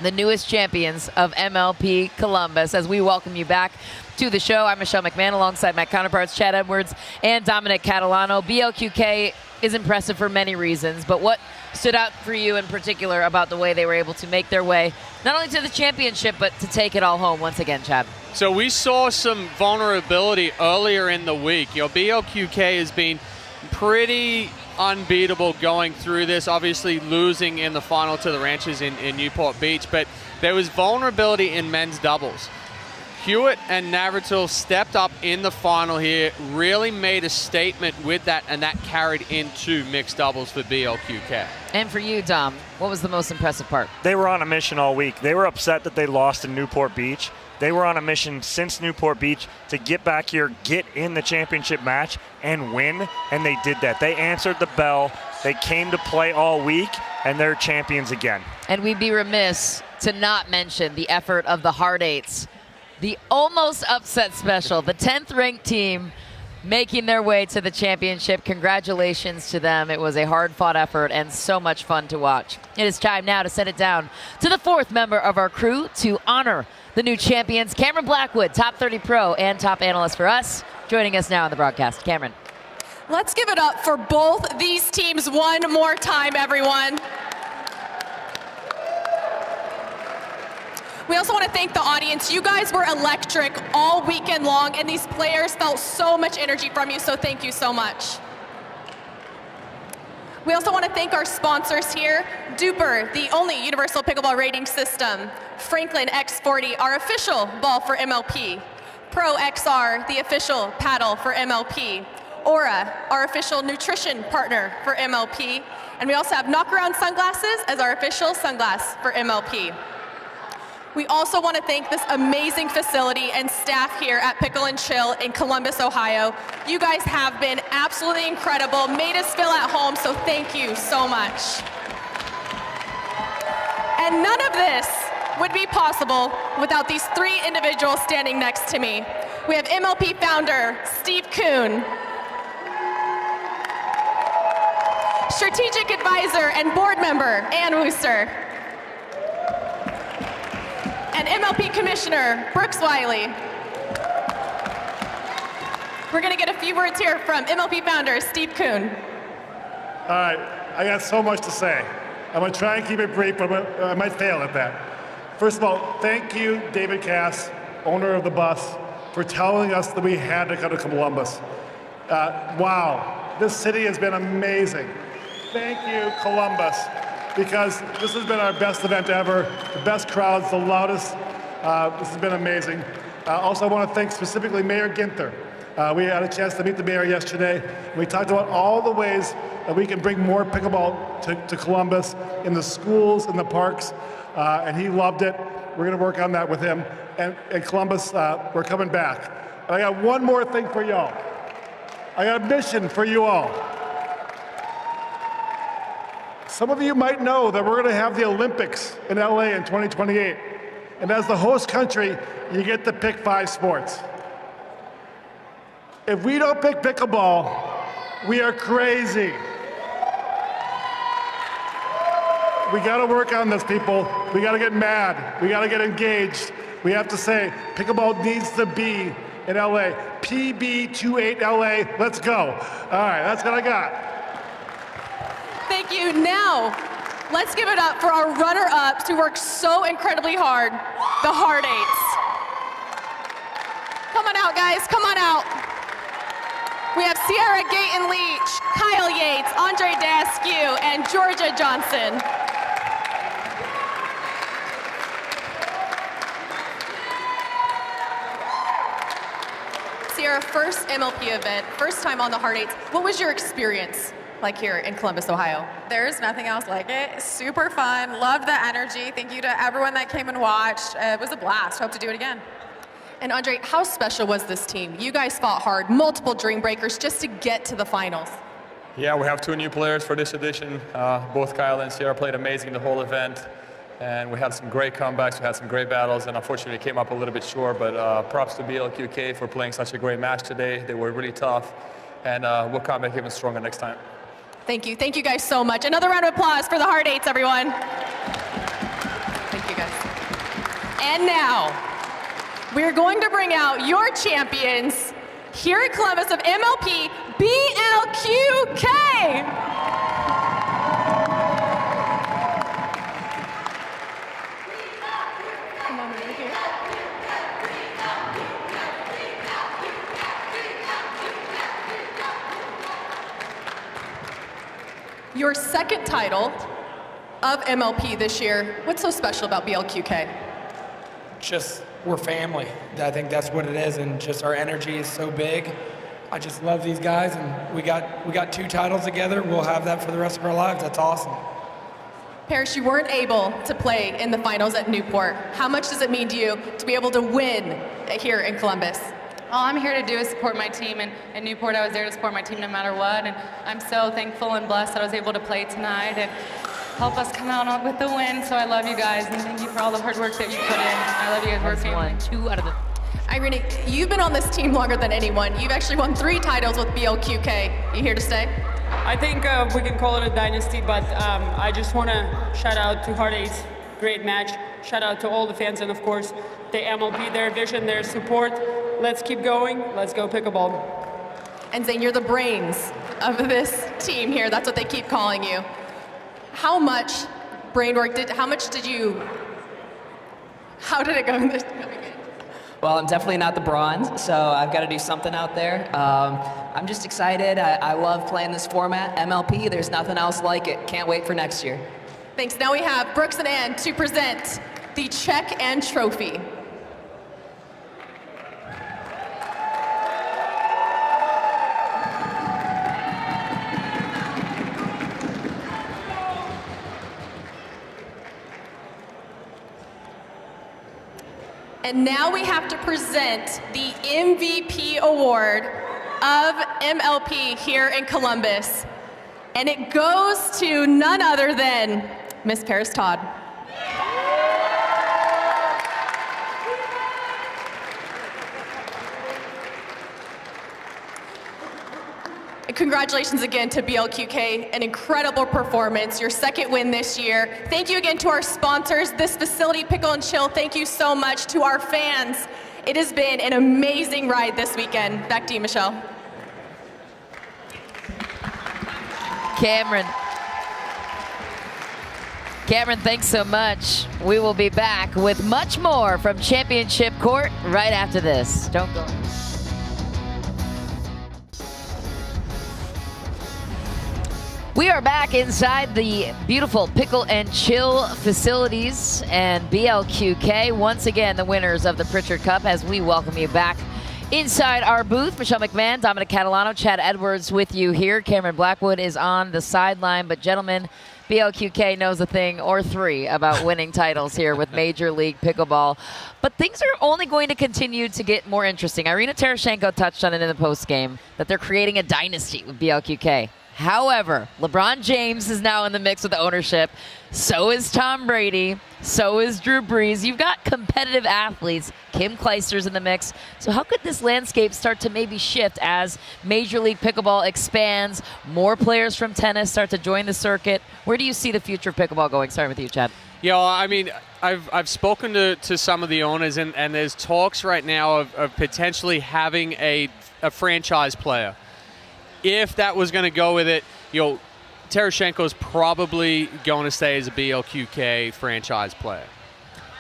the newest champions of MLP Columbus. As we welcome you back to the show, I'm Michelle McMahon alongside my counterparts Chad Edwards and Dominic Catalano. BLQK is impressive for many reasons, but what stood out for you in particular about the way they were able to make their way not only to the championship, but to take it all home once again, Chad? So we saw some vulnerability earlier in the week. You know, BLQK has been pretty unbeatable going through this, obviously losing in the final to the Ranchers in Newport Beach, but there was vulnerability in men's doubles. Hewitt and Navratil stepped up in the final here, really made a statement with that, and that carried into mixed doubles for BLQK. And for you, Dom, what was the most impressive part? They were on a mission all week. They were upset that they lost in Newport Beach. They were on a mission since Newport Beach to get back here, get in the championship match, and win, and they did that. They answered the bell. They came to play all week, and they're champions again. And we'd be remiss to not mention the effort of the Hard Eights. The almost upset special, the 10th ranked team making their way to the championship. Congratulations to them. It was a hard-fought effort and so much fun to watch. It is time now to send it down to the 4th member of our crew to honor the new champions, Cameron Blackwood, top 30 pro and top analyst for us, joining us now on the broadcast. Cameron. Let's give it up for both these teams one more time, everyone. We also want to thank the audience. You guys were electric all weekend long, and these players felt so much energy from you, so thank you so much. We also want to thank our sponsors here, Duper, the only universal pickleball rating system, Franklin X40, our official ball for MLP, Pro XR, the official paddle for MLP, Aura, our official nutrition partner for MLP, and we also have Knockaround Sunglasses as our official sunglass for MLP. We also want to thank this amazing facility and staff here at Pickle and Chill in Columbus, Ohio. You guys have been absolutely incredible, made us feel at home, so thank you so much. And none of this would be possible without these 3 individuals standing next to me. We have MLP founder, Steve Kuhn, strategic advisor and board member, Ann Wooster, and MLP Commissioner, Brooks Wiley. We're gonna get a few words here from MLP founder, Steve Kuhn. All right, I got so much to say. I'm gonna try and keep it brief, but I might fail at that. First of all, thank you, David Cass, owner of the bus, for telling us that we had to come to Columbus. Wow, this city has been amazing. Thank you, Columbus, because this has been our best event ever, the best crowds, the loudest. This has been amazing. Also, I want to thank specifically Mayor Ginther. We had a chance to meet the mayor yesterday. We talked about all the ways that we can bring more pickleball to Columbus, in the schools, in the parks, and he loved it. We're going to work on that with him. And Columbus, we're coming back. And I got one more thing for y'all. I got a mission for you all. Some of you might know that we're going to have the Olympics in LA in 2028. And as the host country, you get to pick 5 sports. If we don't pick pickleball, we are crazy. We got to work on this, people. We got to get mad. We got to get engaged. We have to say, pickleball needs to be in LA. PB28LA, let's go. All right, that's what I got. Thank you. Now, let's give it up for our runner-ups who worked so incredibly hard, the Hard Eights. Come on out, guys, come on out. We have Sierra Gayton Leach, Kyle Yates, Andre Daskew, and Georgia Johnson. Sierra, first MLP event, first time on the Hard Eights. What was your experience like here in Columbus, Ohio? There's nothing else like it. Super fun. Loved the energy. Thank you to everyone that came and watched. It was a blast. Hope to do it again. And Andre, how special was this team? You guys fought hard, multiple dream breakers just to get to the finals. Yeah, we have 2 new players for this edition. Both Kyle and Sierra played amazing the whole event. And we had some great comebacks, we had some great battles, and unfortunately came up a little bit short, but props to BLQK for playing such a great match today. They were really tough, and we'll come back even stronger next time. Thank you. Thank you guys so much. Another round of applause for the Hard Eights, everyone. Thank you, guys. And now, we're going to bring out your champions here in Columbus of MLP BLQK. Your second title of MLP this year. What's so special about BLQK? Just, we're family. I think that's what it is, and just our energy is so big. I just love these guys, and we got 2 titles together. We'll have that for the rest of our lives. That's awesome. Parrish, you weren't able to play in the finals at Newport. How much does it mean to you to be able to win here in Columbus? All I'm here to do is support my team, and in Newport I was there to support my team no matter what, and I'm so thankful and blessed that I was able to play tonight. And help us come out with the win. So I love you guys, and thank you for all the hard work that you put in. I love you guys. We're family. 2 out of the... Irene, you've been on this team longer than anyone. You've actually won 3 titles with BLQK. You here to stay? I think we can call it a dynasty, but I just want to shout out to Hard 8's great match. Shout out to all the fans and, of course, the MLP, their vision, their support. Let's keep going. Let's go pickleball. And Zane, you're the brains of this team here. That's what they keep calling you. How much brain work how did it go in this? Well, I'm definitely not the bronze, so I've got to do something out there. I'm just excited. I love playing this format. MLP, there's nothing else like it. Can't wait for next year. Thanks. Now we have Brooks and Ann to present the check and trophy. And now we have to present the MVP award of MLP here in Columbus. And it goes to none other than Miss Paris Todd. And congratulations again to BLQK, an incredible performance, your 2nd win this year. Thank you again to our sponsors, this facility, Pickle and Chill. Thank you so much to our fans. It has been an amazing ride this weekend. Back to you, Michelle. Cameron, thanks so much. We will be back with much more from Championship Court right after this. Don't go. We are back inside the beautiful Pickle and Chill facilities, and BLQK, once again, the winners of the Pritchard Cup, as we welcome you back inside our booth. Michelle McMahon, Dominic Catalano, Chad Edwards with you here. Cameron Blackwood is on the sideline, but gentlemen, BLQK knows a thing or 3 about winning titles here with Major League Pickleball. But things are only going to continue to get more interesting. Irina Tereshchenko touched on it in the postgame, that they're creating a dynasty with BLQK. However, LeBron James is now in the mix with the ownership. So is Tom Brady. So is Drew Brees. You've got competitive athletes. Kim Kleister's in the mix. So how could this landscape start to maybe shift as Major League Pickleball expands, more players from tennis start to join the circuit? Where do you see the future of pickleball going? Starting with you, Chad. Yeah, well, I mean, I've spoken to some of the owners, and there's talks right now of potentially having a franchise player. If that was going to go with it, Tereshchenko's probably going to stay as a BLQK franchise player.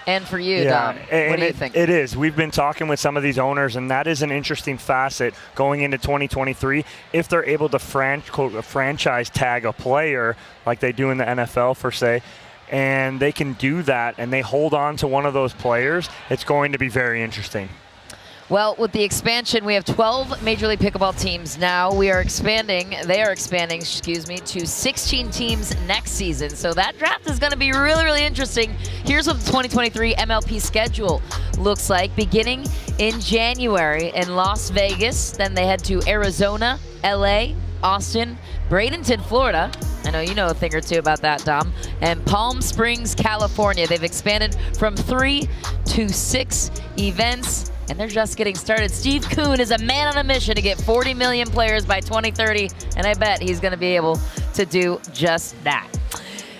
And for you, Dom, what do you think? It is. We've been talking with some of these owners, and that is an interesting facet going into 2023. If they're able to franchise tag a player like they do in the NFL, per se, and they can do that and they hold on to one of those players, it's going to be very interesting. Well, with the expansion, we have 12 Major League Pickleball teams now. They are expanding, to 16 teams next season. So that draft is going to be really, really interesting. Here's what the 2023 MLP schedule looks like. Beginning in January in Las Vegas, then they head to Arizona, LA, Austin, Bradenton, Florida. I know you know a thing or two about that, Dom. And Palm Springs, California. They've expanded from 3 to 6 events. And they're just getting started. Steve Kuhn is a man on a mission to get 40 million players by 2030, and I bet he's going to be able to do just that.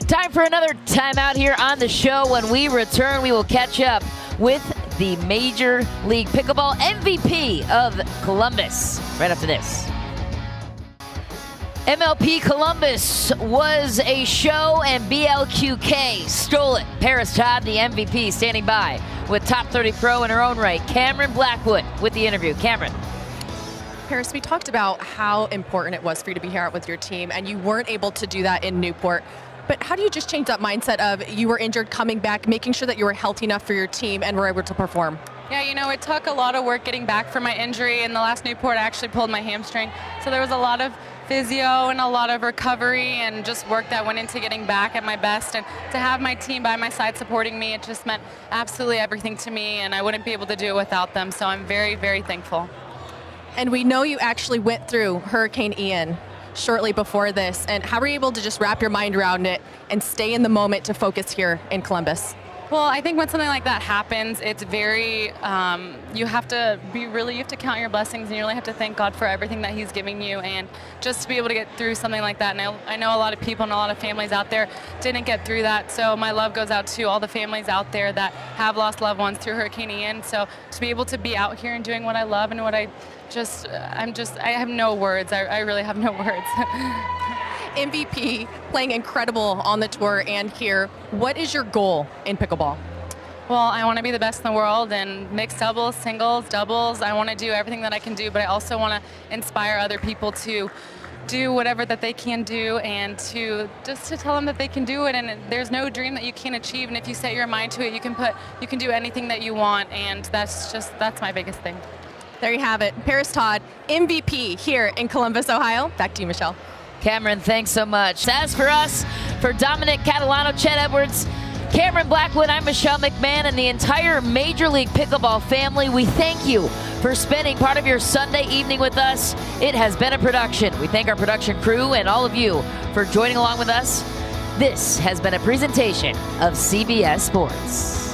Time for another timeout here on the show. When we return, we will catch up with the Major League Pickleball MVP of Columbus right after this. MLP Columbus was a show, and BLQK stole it. Paris Todd, the MVP, standing by with Top 30 Pro in her own right. Cameron Blackwood with the interview. Cameron. Paris, we talked about how important it was for you to be here with your team, and you weren't able to do that in Newport. But how do you just change that mindset of you were injured, coming back, making sure that you were healthy enough for your team and were able to perform? Yeah, it took a lot of work getting back from my injury. In the last Newport, I actually pulled my hamstring. So there was a lot of physio and a lot of recovery and just work that went into getting back at my best. And to have my team by my side supporting me, it just meant absolutely everything to me, and I wouldn't be able to do it without them. So I'm very, very thankful. And we know you actually went through Hurricane Ian. shortly before this. And how were you able to just wrap your mind around it and stay in the moment to focus here in Columbus? Well, I think when something like that happens, it's very, you have to count your blessings, and you really have to thank God for everything that He's giving you, and just to be able to get through something like that. And I know a lot of people and a lot of families out there didn't get through that, so my love goes out to all the families out there that have lost loved ones through Hurricane Ian. So to be able to be out here and doing what I love and what I have no words. I really have no words. MVP, playing incredible on the tour and here. What is your goal in pickleball? Well, I want to be the best in the world in mixed doubles, singles, doubles. I want to do everything that I can do, but I also want to inspire other people to do whatever that they can do, and to tell them that they can do it. And there's no dream that you can't achieve. And if you set your mind to it, you can do anything that you want. And that's my biggest thing. There you have it. Paris Todd, MVP here in Columbus, Ohio. Back to you, Michelle. Cameron, thanks so much. As for us, for Dominic Catalano, Chet Edwards, Cameron Blackwood, I'm Michelle McMahon, and the entire Major League Pickleball family, we thank you for spending part of your Sunday evening with us. It has been a production. We thank our production crew and all of you for joining along with us. This has been a presentation of CBS Sports.